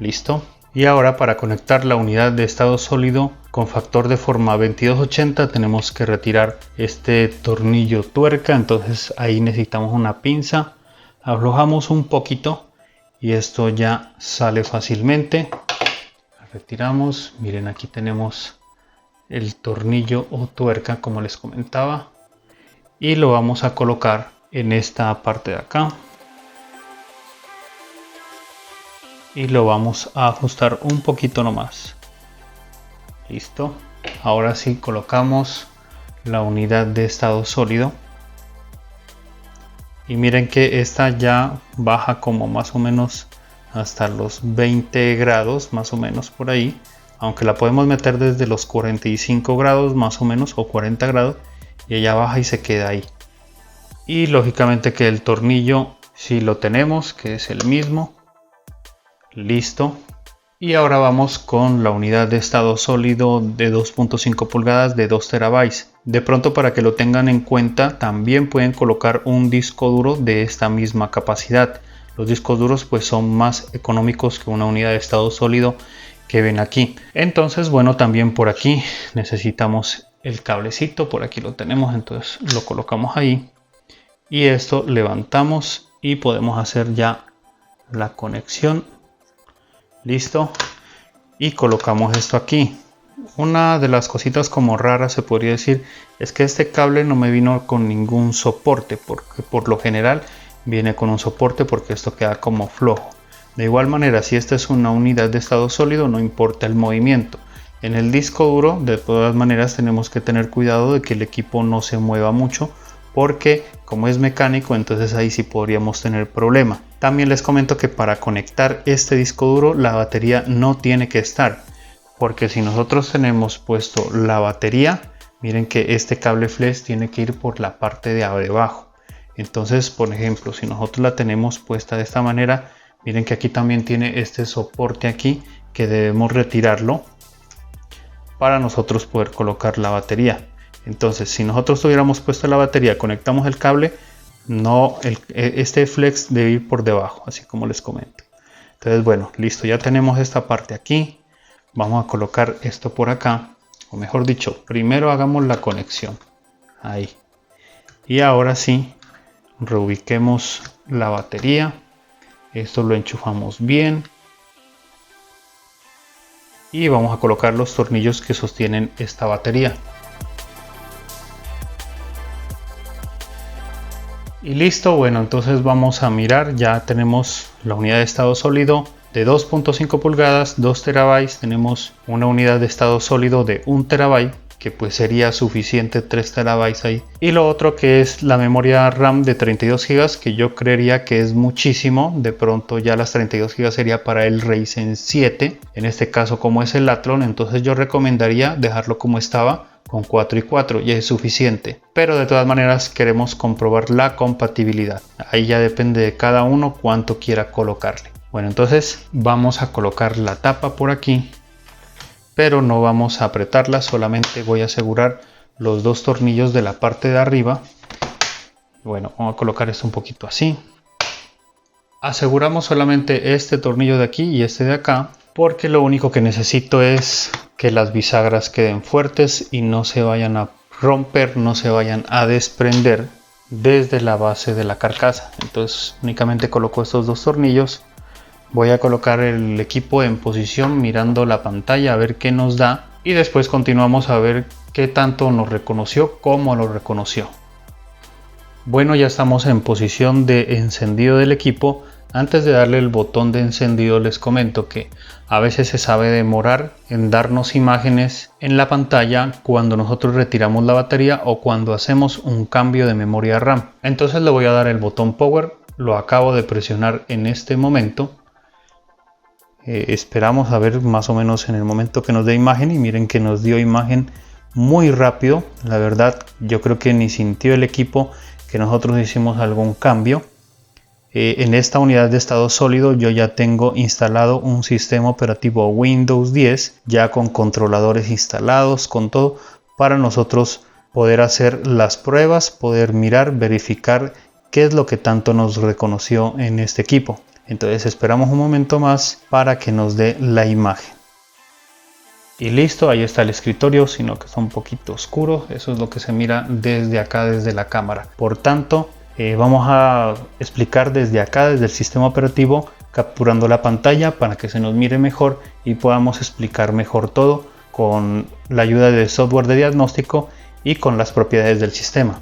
listo. Y ahora, para conectar la unidad de estado sólido con factor de forma 2280, tenemos que retirar este tornillo tuerca. Entonces ahí necesitamos una pinza, aflojamos un poquito y esto ya sale fácilmente. La retiramos, miren, aquí tenemos el tornillo o tuerca, como les comentaba, y lo vamos a colocar en esta parte de acá. Y lo vamos a ajustar un poquito nomás. Listo. Ahora sí colocamos la unidad de estado sólido. Y miren que esta ya baja como más o menos hasta los 20 grados, más o menos por ahí. Aunque la podemos meter desde los 45 grados más o menos, o 40 grados. Y ella baja y se queda ahí. Y lógicamente que el tornillo, si lo tenemos, que es el mismo. Listo. Y ahora vamos con la unidad de estado sólido de 2.5 pulgadas de 2 terabytes. De pronto, para que lo tengan en cuenta, también pueden colocar un disco duro de esta misma capacidad. Los discos duros pues son más económicos que una unidad de estado sólido que ven aquí. Entonces, bueno, también por aquí necesitamos el cablecito. Por aquí lo tenemos, entonces lo colocamos ahí. Y esto levantamos y podemos hacer ya la conexión. Listo, y colocamos esto aquí. Una de las cositas como raras, se podría decir, es que este cable no me vino con ningún soporte, porque por lo general viene con un soporte, porque esto queda como flojo. De igual manera, si esta es una unidad de estado sólido, no importa el movimiento. En el disco duro, de todas maneras, tenemos que tener cuidado de que el equipo no se mueva mucho, porque como es mecánico, entonces ahí sí podríamos tener problema. También les comento que para conectar este disco duro, la batería no tiene que estar, porque si nosotros tenemos puesto la batería, miren que este cable flex tiene que ir por la parte de abajo. Entonces, por ejemplo, si nosotros la tenemos puesta de esta manera, miren que aquí también tiene este soporte aquí, que debemos retirarlo para nosotros poder colocar la batería. Entonces, si nosotros tuviéramos puesta la batería, conectamos el cable, no, este flex debe ir por debajo, así como les comento. Entonces, bueno, listo, ya tenemos esta parte aquí. Vamos a colocar esto por acá, o mejor dicho, primero hagamos la conexión ahí. Y ahora sí, reubiquemos la batería. Esto lo enchufamos bien. Y vamos a colocar los tornillos que sostienen esta batería. Y listo, bueno, entonces vamos a mirar, ya tenemos la unidad de estado sólido de 2.5 pulgadas, 2 terabytes, tenemos una unidad de estado sólido de 1 terabyte, que pues sería suficiente 3 terabytes ahí. Y lo otro que es la memoria RAM de 32 GB, que yo creería que es muchísimo, de pronto ya las 32 GB sería para el Ryzen 7, en este caso como es el Athlon, entonces yo recomendaría dejarlo como estaba, con 4 y 4 ya es suficiente, pero de todas maneras queremos comprobar la compatibilidad. Ahí ya depende de cada uno cuánto quiera colocarle. Bueno, entonces vamos a colocar la tapa por aquí, pero no vamos a apretarla, solamente voy a asegurar los dos tornillos de la parte de arriba. Bueno, vamos a colocar esto un poquito así. Aseguramos solamente este tornillo de aquí y este de acá, porque lo único que necesito es que las bisagras queden fuertes y no se vayan a romper, no se vayan a desprender desde la base de la carcasa. Entonces únicamente coloco estos dos tornillos. Voy a colocar el equipo en posición mirando la pantalla a ver qué nos da, y después continuamos a ver qué tanto nos reconoció, cómo lo reconoció. Bueno, ya estamos en posición de encendido del equipo. Antes de darle el botón de encendido les comento que a veces se sabe demorar en darnos imágenes en la pantalla cuando nosotros retiramos la batería o cuando hacemos un cambio de memoria RAM. Entonces le voy a dar el botón Power, lo acabo de presionar en este momento. Esperamos a ver más o menos en el momento que nos dé imagen y miren que nos dio imagen muy rápido. La verdad yo creo que ni sintió el equipo que nosotros hicimos algún cambio. En esta unidad de estado sólido yo ya tengo instalado un sistema operativo Windows 10 ya con controladores instalados, con todo, para nosotros poder hacer las pruebas, poder mirar, verificar qué es lo que tanto nos reconoció en este equipo. Entonces esperamos un momento más para que nos dé la imagen. Y listo, ahí está el escritorio, sino que está un poquito oscuro. Eso es lo que se mira desde acá, desde la cámara. Por tanto, vamos a explicar desde acá, desde el sistema operativo, capturando la pantalla para que se nos mire mejor y podamos explicar mejor todo con la ayuda del software de diagnóstico y con las propiedades del sistema.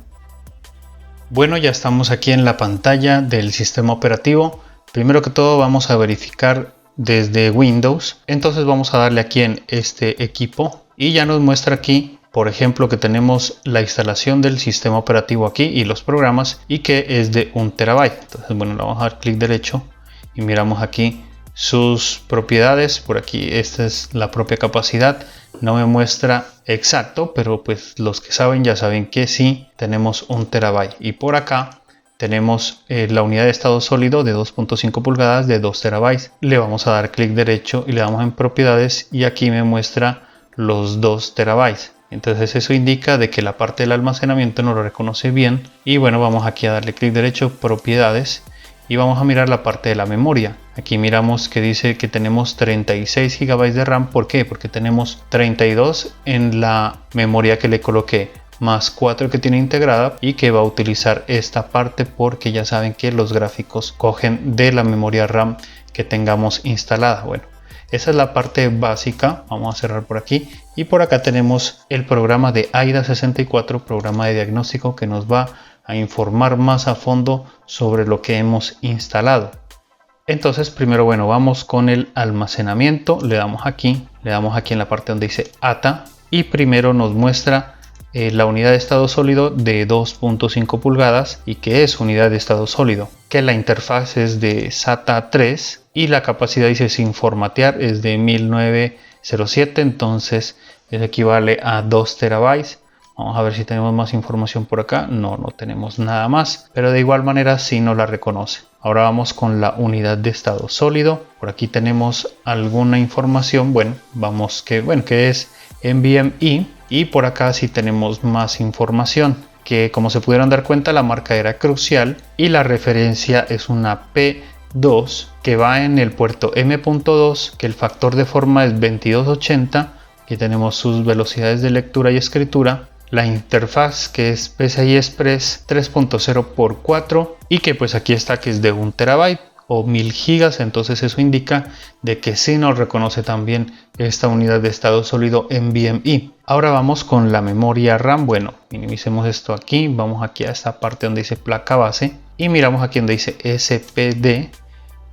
Bueno, ya estamos aquí en la pantalla del sistema operativo. Primero que todo vamos a verificar desde Windows. Entonces vamos a darle aquí en este equipo y ya nos muestra aquí, por ejemplo, que tenemos la instalación del sistema operativo aquí y los programas y que es de 1 terabyte. Entonces, bueno, le vamos a dar clic derecho y miramos aquí sus propiedades. Por aquí esta es la propia capacidad. No me muestra exacto, pero pues los que saben ya saben que sí tenemos 1 terabyte. Y por acá tenemos la unidad de estado sólido de 2.5 pulgadas de 2 terabytes. Le vamos a dar clic derecho y le damos en propiedades y aquí me muestra los 2 terabytes. Entonces eso indica de que la parte del almacenamiento no lo reconoce bien. Y bueno, vamos aquí a darle clic derecho, propiedades, y vamos a mirar la parte de la memoria. Aquí miramos que dice que tenemos 36 GB de RAM. ¿Por qué? Porque tenemos 32 en la memoria que le coloqué, más 4 que tiene integrada y que va a utilizar esta parte porque ya saben que los gráficos cogen de la memoria RAM que tengamos instalada. Bueno, esa es la parte básica. Vamos a cerrar por aquí y por acá tenemos el programa de AIDA64, programa de diagnóstico que nos va a informar más a fondo sobre lo que hemos instalado. Entonces primero, bueno, vamos con el almacenamiento. Le damos aquí en la parte donde dice ATA y primero nos muestra la unidad de estado sólido de 2.5 pulgadas y que es unidad de estado sólido, que la interfaz es de SATA 3 y la capacidad, dice, sin formatear, es de 1907, entonces eso equivale a 2 terabytes. Vamos a ver si tenemos más información por acá. No tenemos nada más, pero de igual manera sí nos la reconoce. Ahora vamos con la unidad de estado sólido. Por aquí tenemos alguna información. Bueno, que es NVMe. Y por acá sí tenemos más información, que como se pudieron dar cuenta, la marca era Crucial y la referencia es una P2 que va en el puerto M.2, que el factor de forma es 2280. Aquí tenemos sus velocidades de lectura y escritura, la interfaz que es PCI Express 3.0x4 y que pues aquí está que es de 1 terabyte o 1000 gigas. Entonces eso indica de que sí nos reconoce también esta unidad de estado sólido NVMe. Ahora vamos con la memoria RAM. Bueno, minimicemos esto aquí, vamos aquí a esta parte donde dice placa base y miramos aquí donde dice SPD,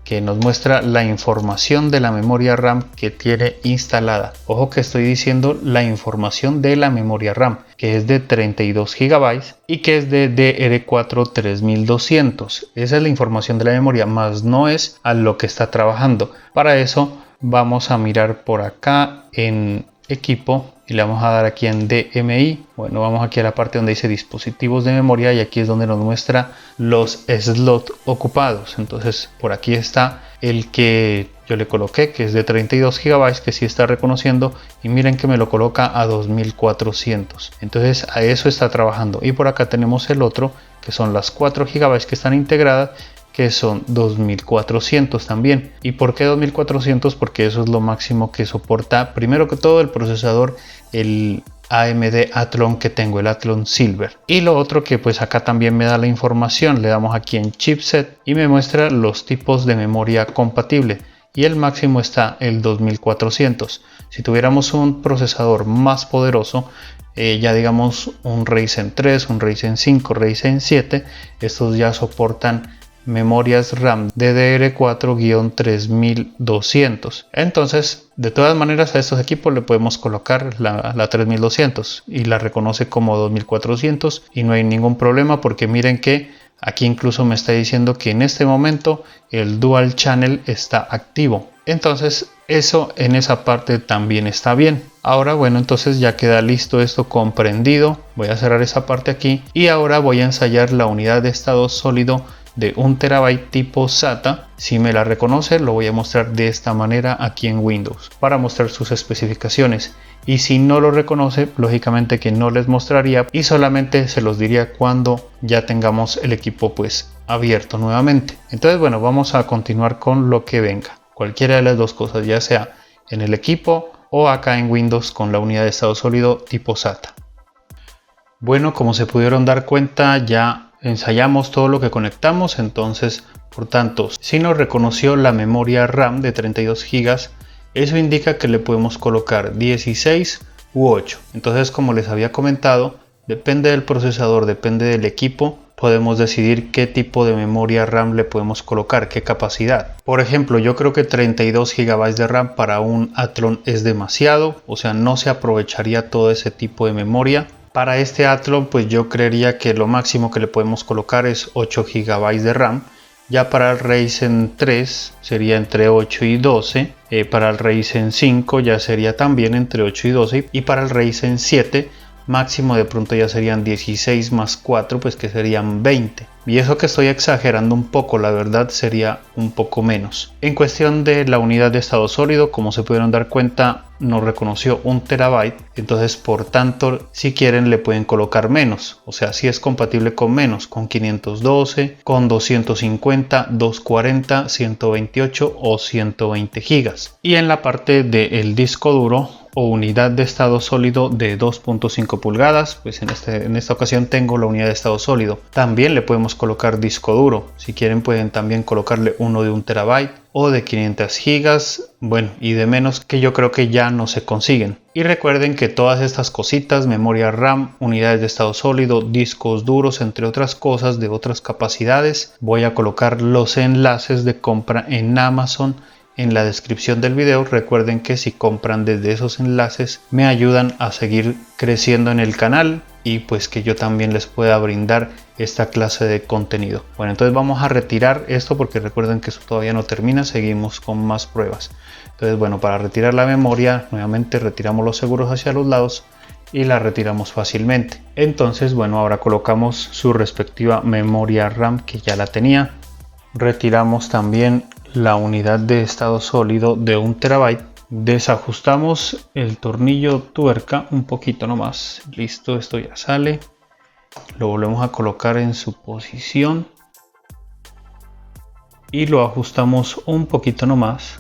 que nos muestra la información de la memoria RAM que tiene instalada. Ojo que estoy diciendo la información de la memoria RAM, que es de 32 GB y que es de DR4 3200. Esa es la información de la memoria, más no es a lo que está trabajando. Para eso vamos a mirar por acá en equipo y le vamos a dar aquí en DMI. Bueno, vamos aquí a la parte donde dice dispositivos de memoria y aquí es donde nos muestra los slots ocupados. Entonces por aquí está el que yo le coloqué, que es de 32 GB, que sí está reconociendo, y miren que me lo coloca a 2400. Entonces a eso está trabajando. Y por acá tenemos el otro, que son las 4 GB que están integradas, que son 2400 también. ¿Y por qué 2400? Porque eso es lo máximo que soporta, primero que todo, el procesador, el AMD Athlon que tengo, el Athlon Silver. Y lo otro que pues acá también me da la información, le damos aquí en chipset y me muestra los tipos de memoria compatible y el máximo está el 2400. Si tuviéramos un procesador más poderoso, ya digamos un Ryzen 3, un Ryzen 5, Ryzen 7, estos ya soportan memorias RAM DDR4-3200. Entonces, de todas maneras, a estos equipos le podemos colocar la 3200 y la reconoce como 2400 y no hay ningún problema, porque miren que aquí incluso me está diciendo que en este momento el Dual Channel está activo. Entonces eso en esa parte también está bien. Ahora bueno, entonces ya queda listo esto comprendido. Voy a cerrar esa parte aquí y ahora voy a ensayar la unidad de estado sólido de 1 TB tipo SATA. Si me la reconoce, lo voy a mostrar de esta manera aquí en Windows para mostrar sus especificaciones. Y si no lo reconoce, lógicamente que no les mostraría y solamente se los diría cuando ya tengamos el equipo pues abierto nuevamente. Entonces bueno, vamos a continuar con lo que venga. Cualquiera de las dos cosas, ya sea en el equipo o acá en Windows con la unidad de estado sólido tipo SATA. Bueno, como se pudieron dar cuenta, ya ensayamos todo lo que conectamos. Entonces, por tanto, si nos reconoció la memoria RAM de 32 GB, eso indica que le podemos colocar 16 u 8. Entonces, como les había comentado, depende del procesador, depende del equipo, podemos decidir qué tipo de memoria RAM le podemos colocar, qué capacidad. Por ejemplo, yo creo que 32 GB de RAM para un Athlon es demasiado, o sea, no se aprovecharía todo ese tipo de memoria. Para este Athlon, pues yo creería que lo máximo que le podemos colocar es 8 GB de RAM. Ya para el Ryzen 3 sería entre 8 y 12. Para el Ryzen 5 ya sería también entre 8 y 12. Y para el Ryzen 7 máximo de pronto ya serían 16 más 4, pues que serían 20. Y eso que estoy exagerando un poco, la verdad sería un poco menos. En cuestión de la unidad de estado sólido, como se pudieron dar cuenta, nos reconoció 1 TB. Entonces, por tanto, si quieren le pueden colocar menos. O sea, si es compatible con menos, con 512, con 250, 240, 128 o 120 GB. Y en la parte del disco duro o unidad de estado sólido de 2.5 pulgadas, pues en esta ocasión tengo la unidad de estado sólido. También le podemos colocar disco duro. Si quieren pueden también colocarle uno de 1 TB o de 500 GB, bueno, y de menos, que yo creo que ya no se consiguen. Y recuerden que todas estas cositas, memoria RAM, unidades de estado sólido, discos duros, entre otras cosas de otras capacidades, voy a colocar los enlaces de compra en Amazon en la descripción del video. Recuerden que si compran desde esos enlaces me ayudan a seguir creciendo en el canal y pues que yo también les pueda brindar esta clase de contenido. Bueno, entonces vamos a retirar esto porque recuerden que eso todavía no termina, seguimos con más pruebas. Entonces bueno, para retirar la memoria nuevamente retiramos los seguros hacia los lados y la retiramos fácilmente. Entonces bueno, ahora colocamos su respectiva memoria RAM que ya la tenía. Retiramos también la unidad de estado sólido de 1 TB. Desajustamos el tornillo tuerca un poquito nomás. Listo, esto ya sale. Lo volvemos a colocar en su posición y lo ajustamos un poquito nomás.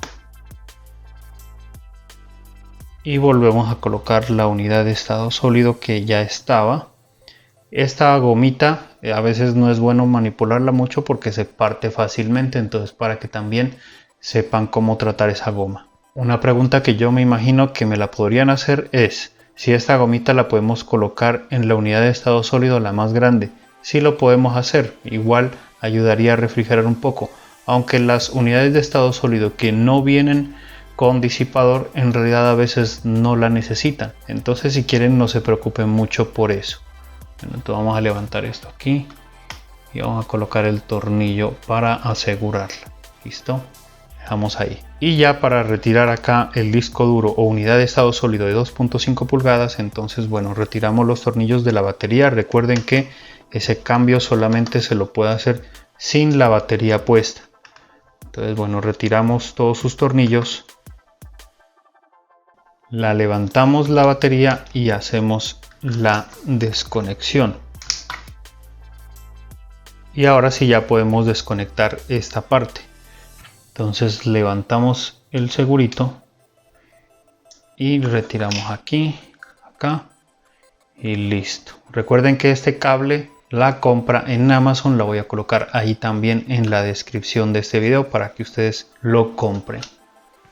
Y volvemos a colocar la unidad de estado sólido que ya estaba. Esta gomita a veces no es bueno manipularla mucho porque se parte fácilmente, entonces para que también sepan cómo tratar esa goma. Una pregunta que yo me imagino que me la podrían hacer es si esta gomita la podemos colocar en la unidad de estado sólido, la más grande. Sí lo podemos hacer, igual ayudaría a refrigerar un poco, aunque las unidades de estado sólido que no vienen con disipador en realidad a veces no la necesitan, entonces si quieren no se preocupen mucho por eso. Bueno, entonces vamos a levantar esto aquí y vamos a colocar el tornillo para asegurarla. Listo, dejamos ahí. Y ya para retirar acá el disco duro o unidad de estado sólido de 2.5 pulgadas, entonces bueno, retiramos los tornillos de la batería. Recuerden que ese cambio solamente se lo puede hacer sin la batería puesta. Entonces bueno, retiramos todos sus tornillos, la levantamos la batería y hacemos la desconexión. Y ahora sí ya podemos desconectar esta parte. Entonces levantamos el segurito y retiramos aquí, acá y listo. Recuerden que este cable, la compra en Amazon, la voy a colocar ahí también en la descripción de este video para que ustedes lo compren.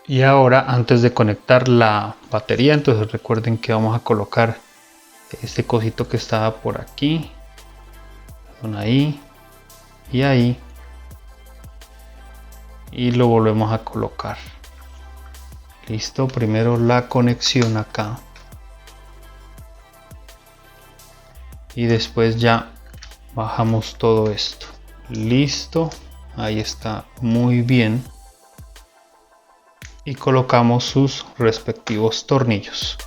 Y ahora, antes de conectar la batería, entonces recuerden que vamos a colocar este cosito que estaba por aquí, son ahí y ahí, y lo volvemos a colocar. Listo, primero la conexión acá y después ya bajamos todo esto. Listo, ahí está muy bien, y colocamos sus respectivos tornillos.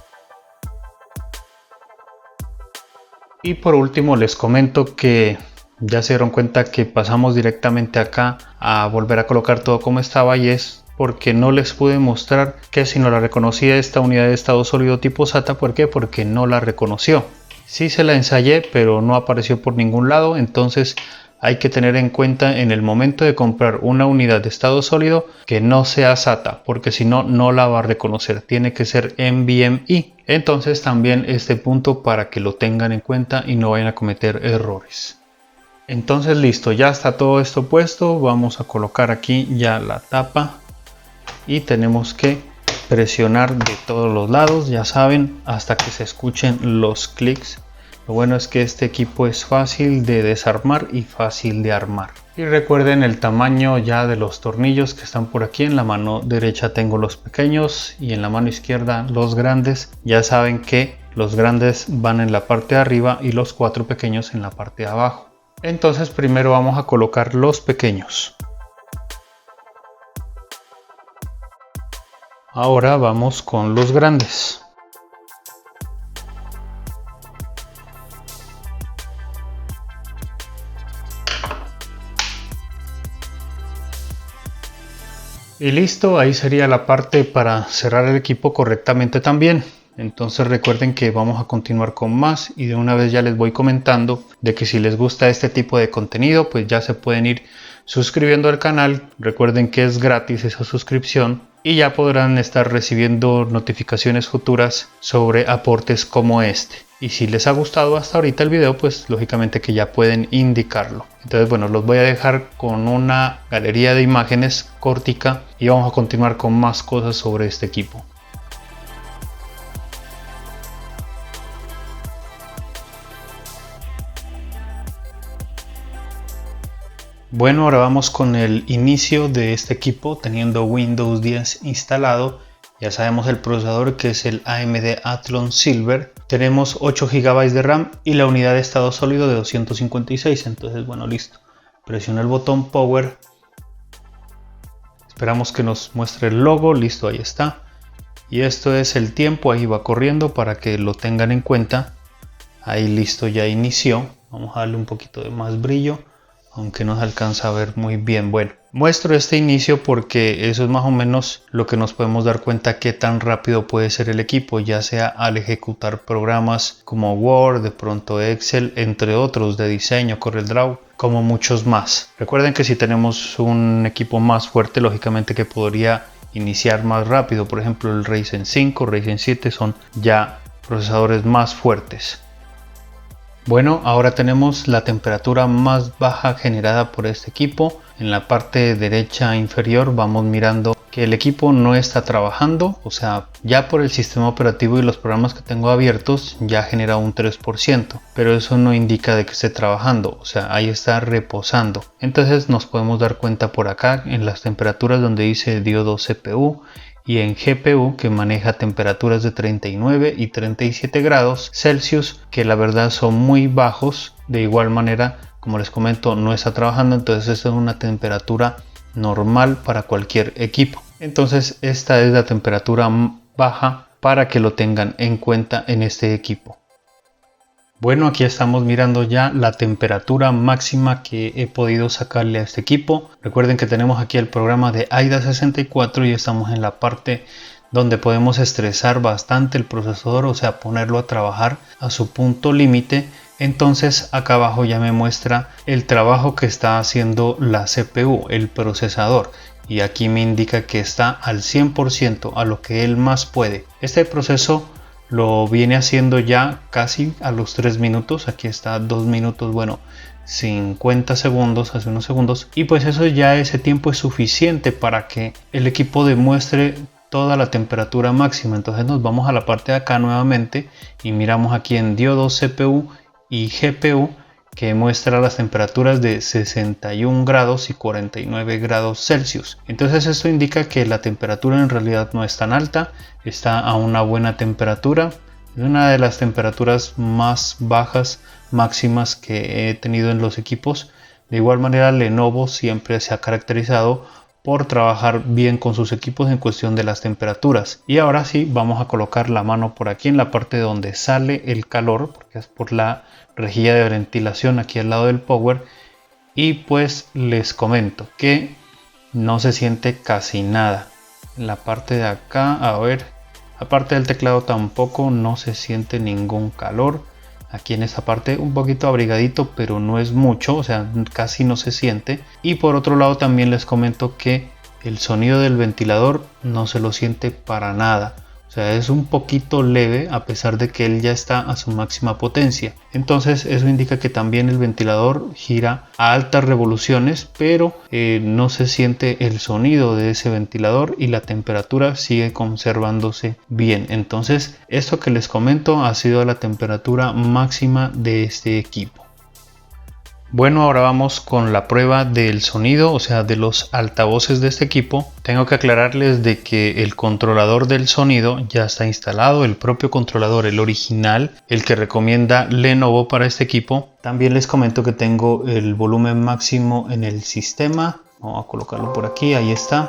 Y por último les comento que ya se dieron cuenta que pasamos directamente acá a volver a colocar todo como estaba, y es porque no les pude mostrar que si no la reconocía esta unidad de estado sólido tipo SATA. ¿Por qué? Porque no la reconoció. Sí se la ensayé, pero no apareció por ningún lado. Entonces hay que tener en cuenta en el momento de comprar una unidad de estado sólido que no sea SATA, porque si no, no la va a reconocer. Tiene que ser NVMe. Entonces también este punto para que lo tengan en cuenta y no vayan a cometer errores. Entonces listo, ya está todo esto puesto. Vamos a colocar aquí ya la tapa y tenemos que presionar de todos los lados, ya saben, hasta que se escuchen los clics. Lo bueno es que este equipo es fácil de desarmar y fácil de armar. Y recuerden el tamaño ya de los tornillos que están por aquí. En la mano derecha tengo los pequeños y en la mano izquierda los grandes. Ya saben que los grandes van en la parte de arriba y los 4 pequeños en la parte de abajo. Entonces primero vamos a colocar los pequeños. Ahora vamos con los grandes. Y listo, ahí sería la parte para cerrar el equipo correctamente también. Entonces recuerden que vamos a continuar con más, y de una vez ya les voy comentando de que si les gusta este tipo de contenido, pues ya se pueden ir suscribiendo al canal. Recuerden que es gratis esa suscripción y ya podrán estar recibiendo notificaciones futuras sobre aportes como este. Y si les ha gustado hasta ahorita el video, pues lógicamente que ya pueden indicarlo. Entonces bueno, los voy a dejar con una galería de imágenes cortica y vamos a continuar con más cosas sobre este equipo. Bueno, ahora vamos con el inicio de este equipo teniendo Windows 10 instalado. Ya sabemos el procesador, que es el AMD Athlon Silver. Tenemos 8 GB de RAM y la unidad de estado sólido de 256. Entonces bueno, listo. Presiono el botón Power. Esperamos que nos muestre el logo. Listo, ahí está. Y esto es el tiempo, ahí va corriendo para que lo tengan en cuenta. Ahí listo, ya inició. Vamos a darle un poquito de más brillo, aunque no se alcanza a ver muy bien. Bueno, muestro este inicio porque eso es más o menos lo que nos podemos dar cuenta qué tan rápido puede ser el equipo, ya sea al ejecutar programas como Word, de pronto Excel, entre otros de diseño, CorelDRAW, como muchos más. Recuerden que si tenemos un equipo más fuerte, lógicamente que podría iniciar más rápido. Por ejemplo, el Ryzen 5, Ryzen 7 son ya procesadores más fuertes. Bueno, ahora tenemos la temperatura más baja generada por este equipo. En la parte derecha inferior vamos mirando que el equipo no está trabajando, o sea, ya por el sistema operativo y los programas que tengo abiertos ya genera un 3%, pero eso no indica de que esté trabajando, o sea, ahí está reposando. Entonces nos podemos dar cuenta por acá en las temperaturas donde dice diodo CPU, y en GPU, que maneja temperaturas de 39 y 37 grados Celsius, que la verdad son muy bajos. De igual manera, como les comento, no está trabajando, entonces esta es una temperatura normal para cualquier equipo. Entonces esta es la temperatura baja para que lo tengan en cuenta en este equipo. Bueno, aquí estamos mirando ya la temperatura máxima que he podido sacarle a este equipo. Recuerden que tenemos aquí el programa de AIDA 64 y estamos en la parte donde podemos estresar bastante el procesador, o sea, ponerlo a trabajar a su punto límite. Entonces acá abajo ya me muestra el trabajo que está haciendo la CPU, el procesador. Y aquí me indica que está al 100%, a lo que él más puede. Este proceso lo viene haciendo ya casi a los 3 minutos. Aquí está 2 minutos, bueno, 50 segundos, hace unos segundos. Y pues eso ya, ese tiempo es suficiente para que el equipo demuestre toda la temperatura máxima. Entonces nos vamos a la parte de acá nuevamente y miramos aquí en diodo CPU y GPU que muestra las temperaturas de 61 grados y 49 grados Celsius. Entonces esto indica que la temperatura en realidad no es tan alta, está a una buena temperatura. Es una de las temperaturas más bajas máximas que he tenido en los equipos. De igual manera, Lenovo siempre se ha caracterizado por trabajar bien con sus equipos en cuestión de las temperaturas. Y ahora sí, vamos a colocar la mano por aquí en la parte donde sale el calor, porque es por la rejilla de ventilación aquí al lado del power. Y pues les comento que no se siente casi nada. En la parte de acá, a ver, aparte del teclado tampoco no se siente ningún calor. Aquí en esta parte un poquito abrigadito, pero no es mucho, o sea, casi no se siente. Y por otro lado también les comento que el sonido del ventilador no se lo siente para nada. O sea, es un poquito leve a pesar de que él ya está a su máxima potencia. Entonces eso indica que también el ventilador gira a altas revoluciones, pero no se siente el sonido de ese ventilador y la temperatura sigue conservándose bien. Entonces esto que les comento ha sido la temperatura máxima de este equipo. Bueno, ahora vamos con la prueba del sonido, o sea, de los altavoces de este equipo. Tengo que aclararles de que el controlador del sonido ya está instalado, el propio controlador, el original, el que recomienda Lenovo para este equipo. También les comento que tengo el volumen máximo en el sistema. Vamos a colocarlo por aquí, ahí está.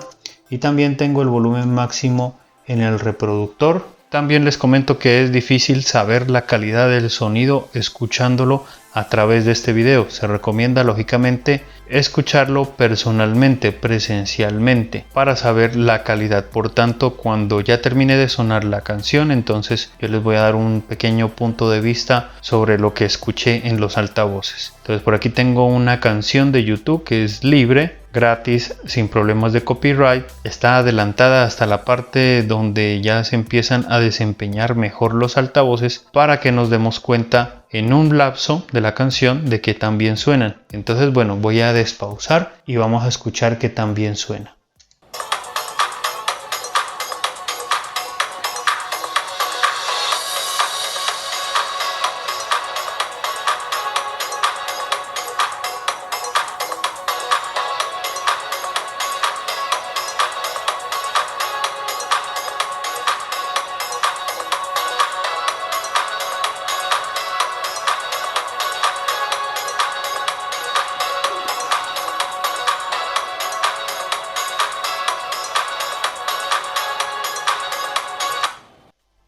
Y también tengo el volumen máximo en el reproductor. También les comento que es difícil saber la calidad del sonido escuchándolo a través de este video. Se recomienda lógicamente escucharlo personalmente, presencialmente, para saber la calidad. Por tanto, cuando ya termine de sonar la canción, entonces yo les voy a dar un pequeño punto de vista sobre lo que escuché en los altavoces. Entonces por aquí tengo una canción de YouTube que es libre, gratis, sin problemas de copyright. Está adelantada hasta la parte donde ya se empiezan a desempeñar mejor los altavoces, para que nos demos cuenta en un lapso de la canción de que también suenan. Entonces bueno, voy a despausar y vamos a escuchar que también suena.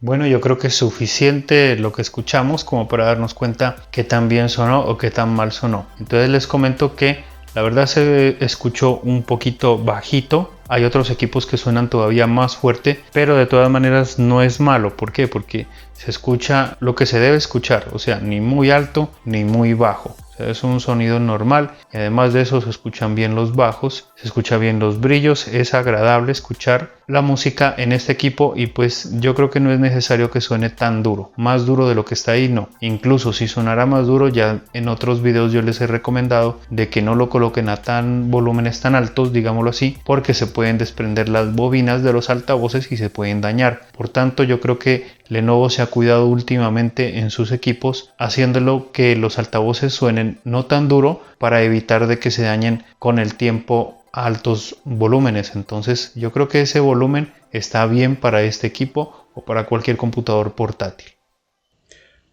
Bueno, yo creo que es suficiente lo que escuchamos como para darnos cuenta que tan bien sonó o que tan mal sonó. Entonces les comento que la verdad se escuchó un poquito bajito. Hay otros equipos que suenan todavía más fuerte, pero de todas maneras no es malo. ¿Por qué? Porque se escucha lo que se debe escuchar, o sea, ni muy alto ni muy bajo. O sea, es un sonido normal y además de eso se escuchan bien los bajos, se escucha bien los brillos. Es agradable escuchar la música en este equipo y pues yo creo que no es necesario que suene tan duro, más duro de lo que está ahí no. Incluso si sonara más duro, ya en otros videos yo les he recomendado de que no lo coloquen a tan volúmenes tan altos, digámoslo así, porque se pueden desprender las bobinas de los altavoces y se pueden dañar. Por tanto, yo creo que Lenovo se ha cuidado últimamente en sus equipos, haciéndolo que los altavoces suenen no tan duro para evitar de que se dañen con el tiempo a altos volúmenes. Entonces yo creo que ese volumen está bien para este equipo o para cualquier computador portátil.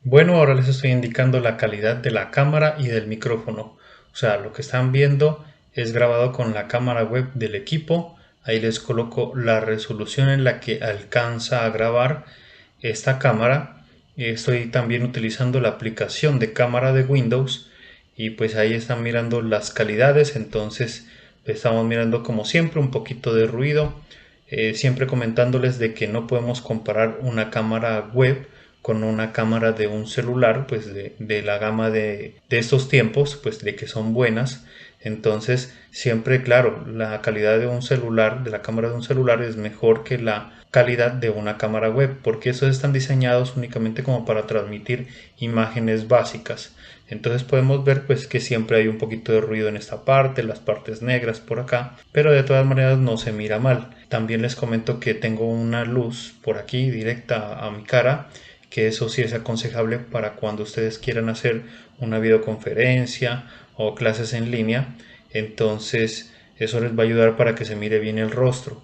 Bueno, ahora les estoy indicando la calidad de la cámara y del micrófono. O sea, lo que están viendo es grabado con la cámara web del equipo. Ahí les coloco la resolución en la que alcanza a grabar esta cámara. Estoy también utilizando la aplicación de cámara de Windows y pues ahí están mirando las calidades. Entonces estamos mirando como siempre un poquito de ruido, siempre comentándoles de que no podemos comparar una cámara web con una cámara de un celular, pues de la gama de estos tiempos, pues de que son buenas. Entonces siempre, claro, la calidad de un celular, de la cámara de un celular, es mejor que la calidad de una cámara web, porque esos están diseñados únicamente como para transmitir imágenes básicas. Entonces podemos ver pues que siempre hay un poquito de ruido en esta parte, las partes negras por acá, pero de todas maneras no se mira mal. También les comento que tengo una luz por aquí directa a mi cara que eso sí es aconsejable para cuando ustedes quieran hacer una videoconferencia o clases en línea. Entonces eso les va a ayudar para que se mire bien el rostro.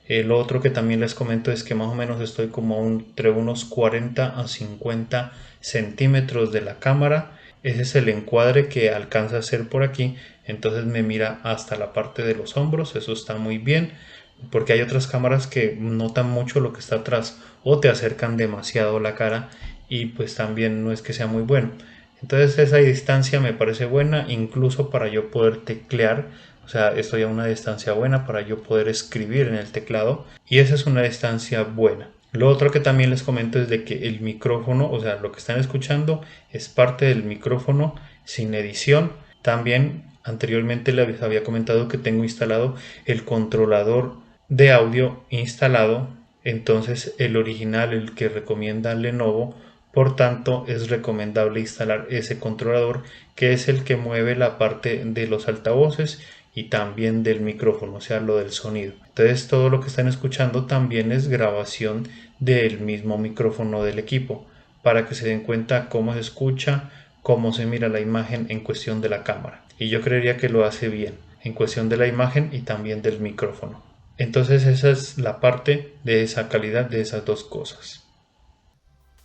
Lo otro que también les comento es que más o menos estoy como entre unos 40 a 50 centímetros de la cámara. Ese es el encuadre que alcanza a hacer por aquí, entonces me mira hasta la parte de los hombros. Eso está muy bien, porque hay otras cámaras que notan mucho lo que está atrás o te acercan demasiado la cara y pues también no es que sea muy bueno. Entonces esa distancia me parece buena, incluso para yo poder teclear. O sea, estoy a una distancia buena para yo poder escribir en el teclado, y esa es una distancia buena. Lo otro que también les comento es de que el micrófono, o sea, lo que están escuchando es parte del micrófono sin edición. También anteriormente les había comentado que tengo instalado el controlador de audio instalado, entonces el original, el que recomienda Lenovo. Por tanto, es recomendable instalar ese controlador, que es el que mueve la parte de los altavoces y también del micrófono, o sea, lo del sonido. Entonces todo lo que están escuchando también es grabación del mismo micrófono del equipo, para que se den cuenta cómo se escucha, cómo se mira la imagen en cuestión de la cámara. Y yo creería que lo hace bien en cuestión de la imagen y también del micrófono. Entonces esa es la parte de esa calidad de esas dos cosas.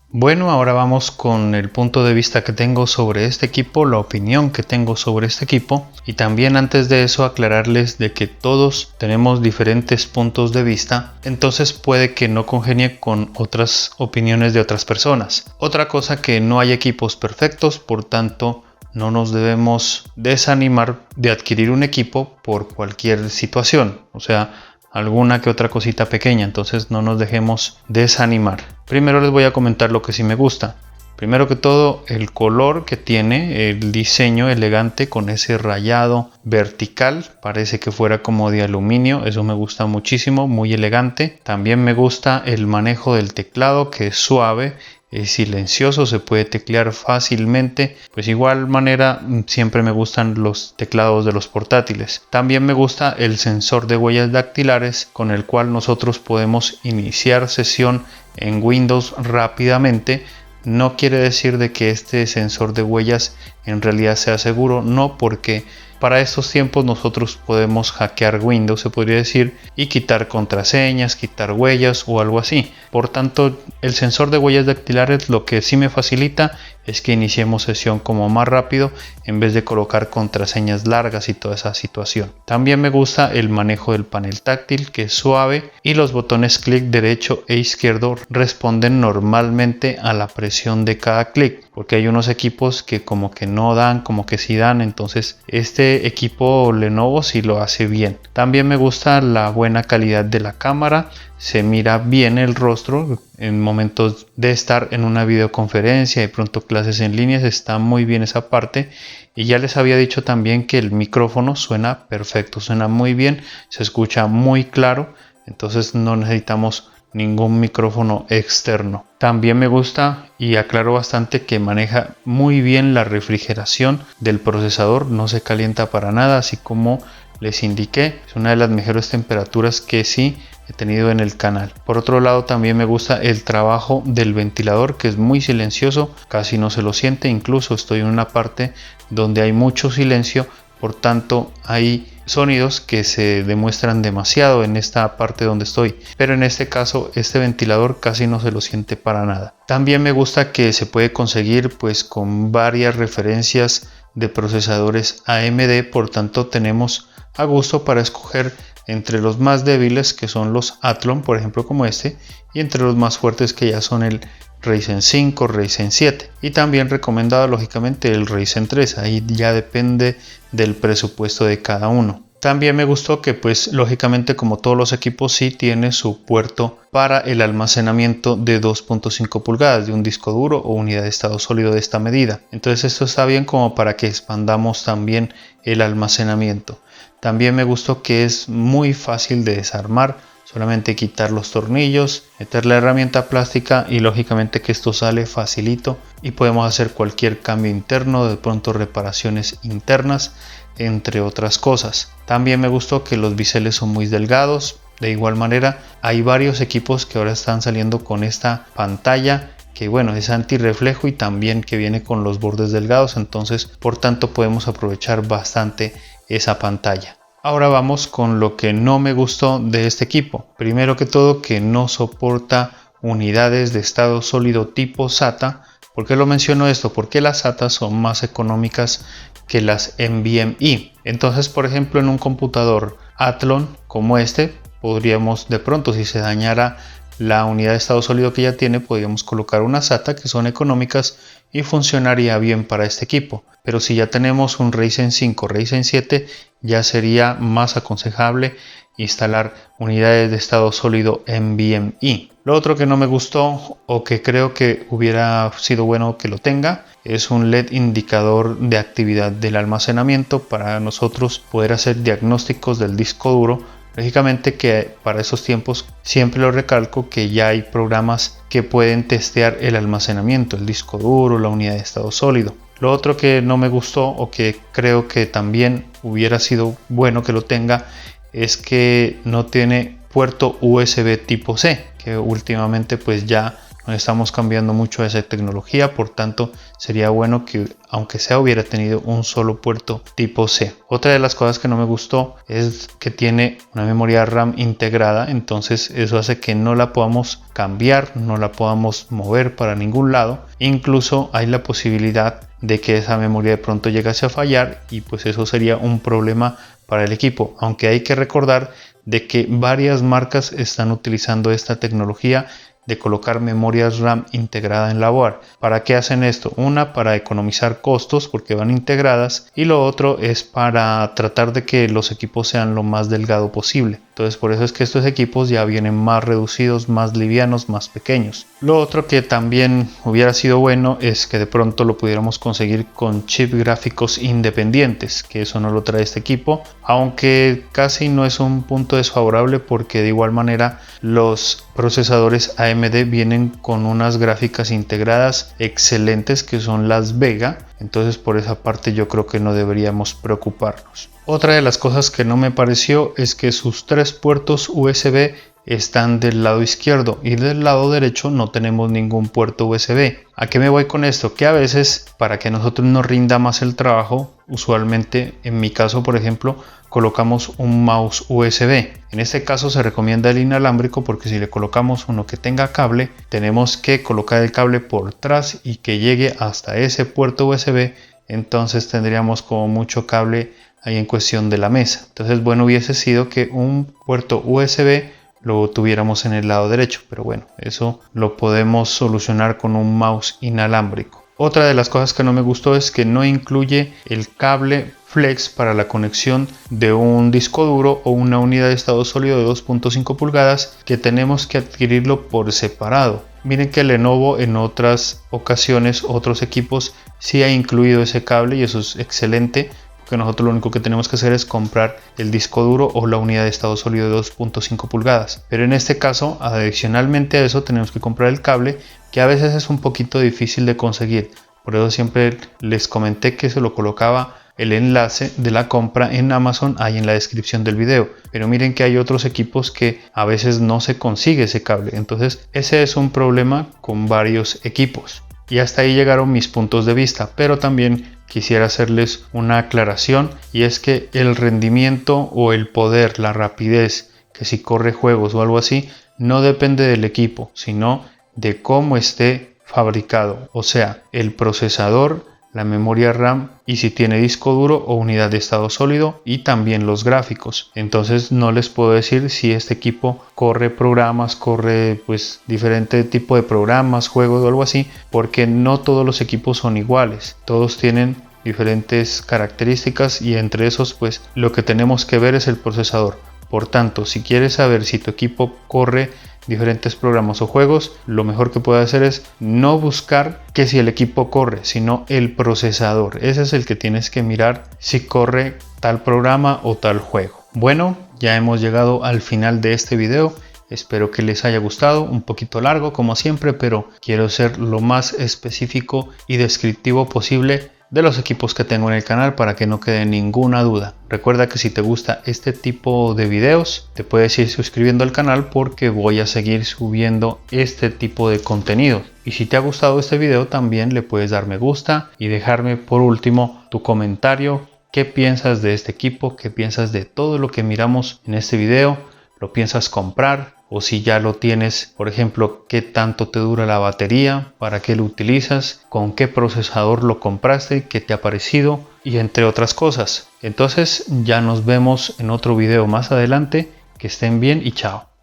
Bueno, ahora vamos con el punto de vista que tengo sobre este equipo, la opinión que tengo sobre este equipo, y también antes de eso aclararles de que todos tenemos diferentes puntos de vista, entonces puede que no congenie con otras opiniones de otras personas. Otra cosa, que no hay equipos perfectos, por tanto no nos debemos desanimar de adquirir un equipo por cualquier situación, o sea, alguna que otra cosita pequeña, entonces no nos dejemos desanimar. Primero les voy a comentar lo que sí me gusta. Primero que todo, el color que tiene, el diseño elegante con ese rayado vertical, parece que fuera como de aluminio, eso me gusta muchísimo, muy elegante. También me gusta el manejo del teclado, que es suave, es silencioso, se puede teclear fácilmente. Pues igual manera siempre me gustan los teclados de los portátiles. También me gusta el sensor de huellas dactilares, con el cual nosotros podemos iniciar sesión en Windows rápidamente. No quiere decir de que este sensor de huellas en realidad sea seguro, no, porque para estos tiempos nosotros podemos hackear Windows, se podría decir, y quitar contraseñas, quitar huellas o algo así. Por tanto, el sensor de huellas dactilares lo que sí me facilita es que iniciemos sesión como más rápido, en vez de colocar contraseñas largas y toda esa situación. También me gusta el manejo del panel táctil, que es suave, y los botones clic derecho e izquierdo responden normalmente a la presión de cada clic, porque hay unos equipos que como que no dan, como que sí dan, entonces este equipo Lenovo sí lo hace bien. También me gusta la buena calidad de la cámara, se mira bien el rostro en momentos de estar en una videoconferencia y pronto clases en línea, está muy bien esa parte. Y ya les había dicho también que el micrófono suena perfecto, suena muy bien, se escucha muy claro, entonces no necesitamos ningún micrófono externo. También me gusta, y aclaro bastante, que maneja muy bien la refrigeración del procesador, no se calienta para nada, así como les indiqué, es una de las mejores temperaturas que sí he tenido en el canal. Por otro lado, también me gusta el trabajo del ventilador, que es muy silencioso, casi no se lo siente, incluso estoy en una parte donde hay mucho silencio, por tanto hay sonidos que se demuestran demasiado en esta parte donde estoy, pero en este caso este ventilador casi no se lo siente para nada. También me gusta que se puede conseguir pues con varias referencias de procesadores AMD, por tanto tenemos a gusto para escoger entre los más débiles, que son los Athlon, por ejemplo, como este, y entre los más fuertes, que ya son el Ryzen 5, Ryzen 7, y también recomendado lógicamente el Ryzen 3, ahí ya depende del presupuesto de cada uno. También me gustó que pues lógicamente, como todos los equipos, sí tiene su puerto para el almacenamiento de 2.5 pulgadas de un disco duro o unidad de estado sólido de esta medida. Entonces esto está bien como para que expandamos también el almacenamiento. También me gustó que es muy fácil de desarmar, solamente quitar los tornillos, meter la herramienta plástica y lógicamente que esto sale facilito y podemos hacer cualquier cambio interno, de pronto reparaciones internas, entre otras cosas. También me gustó que los biseles son muy delgados. De igual manera, hay varios equipos que ahora están saliendo con esta pantalla que bueno, es antirreflejo y también que viene con los bordes delgados, entonces por tanto podemos aprovechar bastante esa pantalla. Ahora vamos con lo que no me gustó de este equipo. Primero que todo, que no soporta unidades de estado sólido tipo SATA. ¿Por qué lo menciono esto? Porque las SATA son más económicas que las NVMe. Entonces, por ejemplo, en un computador Athlon como este, podríamos de pronto, si se dañara la unidad de estado sólido que ya tiene, podríamos colocar una SATA que son económicas y funcionaría bien para este equipo. Pero si ya tenemos un Ryzen 5, Ryzen 7, ya sería más aconsejable instalar unidades de estado sólido NVMe. Lo otro que no me gustó, o que creo que hubiera sido bueno que lo tenga, es un LED indicador de actividad del almacenamiento para nosotros poder hacer diagnósticos del disco duro. Lógicamente que para esos tiempos siempre lo recalco que ya hay programas que pueden testear el almacenamiento, el disco duro, la unidad de estado sólido. Lo otro que no me gustó, o que creo que también hubiera sido bueno que lo tenga, es que no tiene puerto USB tipo C, que últimamente pues ya estamos cambiando mucho esa tecnología, por tanto sería bueno que aunque sea hubiera tenido un solo puerto tipo C. Otra de las cosas que no me gustó es que tiene una memoria RAM integrada, entonces eso hace que no la podamos cambiar, no la podamos mover para ningún lado. Incluso hay la posibilidad de que esa memoria de pronto llegase a fallar y pues eso sería un problema para el equipo, aunque hay que recordar de que varias marcas están utilizando esta tecnología de colocar memorias RAM integrada en la board. ¿Para qué hacen esto? Una, para economizar costos porque van integradas, y lo otro es para tratar de que los equipos sean lo más delgado posible. Entonces por eso es que estos equipos ya vienen más reducidos, más livianos, más pequeños. Lo otro que también hubiera sido bueno es que de pronto lo pudiéramos conseguir con chip gráficos independientes, que eso no lo trae este equipo, aunque casi no es un punto desfavorable porque de igual manera los procesadores AMD vienen con unas gráficas integradas excelentes que son las Vega, entonces por esa parte yo creo que no deberíamos preocuparnos. Otra de las cosas que no me pareció es que sus 3 puertos USB están del lado izquierdo y del lado derecho no tenemos ningún puerto USB. ¿A qué me voy con esto? Que a veces, para que a nosotros nos rinda más el trabajo, usualmente en mi caso por ejemplo colocamos un mouse USB. En este caso se recomienda el inalámbrico porque si le colocamos uno que tenga cable, tenemos que colocar el cable por atrás y que llegue hasta ese puerto USB, entonces tendríamos como mucho cable ahí en cuestión de la mesa. Entonces bueno, hubiese sido que un puerto USB lo tuviéramos en el lado derecho, pero bueno, eso lo podemos solucionar con un mouse inalámbrico. Otra de las cosas que no me gustó es que no incluye el cable flex para la conexión de un disco duro o una unidad de estado sólido de 2.5 pulgadas, que tenemos que adquirirlo por separado. Miren que Lenovo en otras ocasiones, otros equipos sí ha incluido ese cable y eso es excelente, porque nosotros lo único que tenemos que hacer es comprar el disco duro o la unidad de estado sólido de 2.5 pulgadas. Pero en este caso, adicionalmente a eso, tenemos que comprar el cable, que a veces es un poquito difícil de conseguir. Por eso siempre les comenté que se lo colocaba el enlace de la compra en Amazon ahí en la descripción del video. Pero miren que hay otros equipos que a veces no se consigue ese cable. Entonces ese es un problema con varios equipos. Y hasta ahí llegaron mis puntos de vista, pero también quisiera hacerles una aclaración, y es que el rendimiento o el poder, la rapidez, que si corre juegos o algo así, no depende del equipo, sino de cómo esté fabricado, o sea, el procesador, la memoria RAM y si tiene disco duro o unidad de estado sólido, y también los gráficos. Entonces no les puedo decir si este equipo corre programas, corre pues diferente tipo de programas, juegos o algo así, porque no todos los equipos son iguales, todos tienen diferentes características y entre esos pues lo que tenemos que ver es el procesador. Por tanto, si quieres saber si tu equipo corre diferentes programas o juegos, lo mejor que puedes hacer es no buscar que si el equipo corre, sino el procesador. Ese es el que tienes que mirar si corre tal programa o tal juego. Bueno, ya hemos llegado al final de este video. Espero que les haya gustado, un poquito largo como siempre, pero quiero ser lo más específico y descriptivo posible de los equipos que tengo en el canal para que no quede ninguna duda. Recuerda que si te gusta este tipo de videos, te puedes ir suscribiendo al canal porque voy a seguir subiendo este tipo de contenido. Y si te ha gustado este video, también le puedes dar me gusta y dejarme por último tu comentario. ¿Qué piensas de este equipo? ¿Qué piensas de todo lo que miramos en este video? ¿Lo piensas comprar? O si ya lo tienes, por ejemplo, ¿qué tanto te dura la batería? ¿Para qué lo utilizas? ¿Con qué procesador lo compraste? ¿Qué te ha parecido? Y entre otras cosas. Entonces ya nos vemos en otro video más adelante. Que estén bien y chao.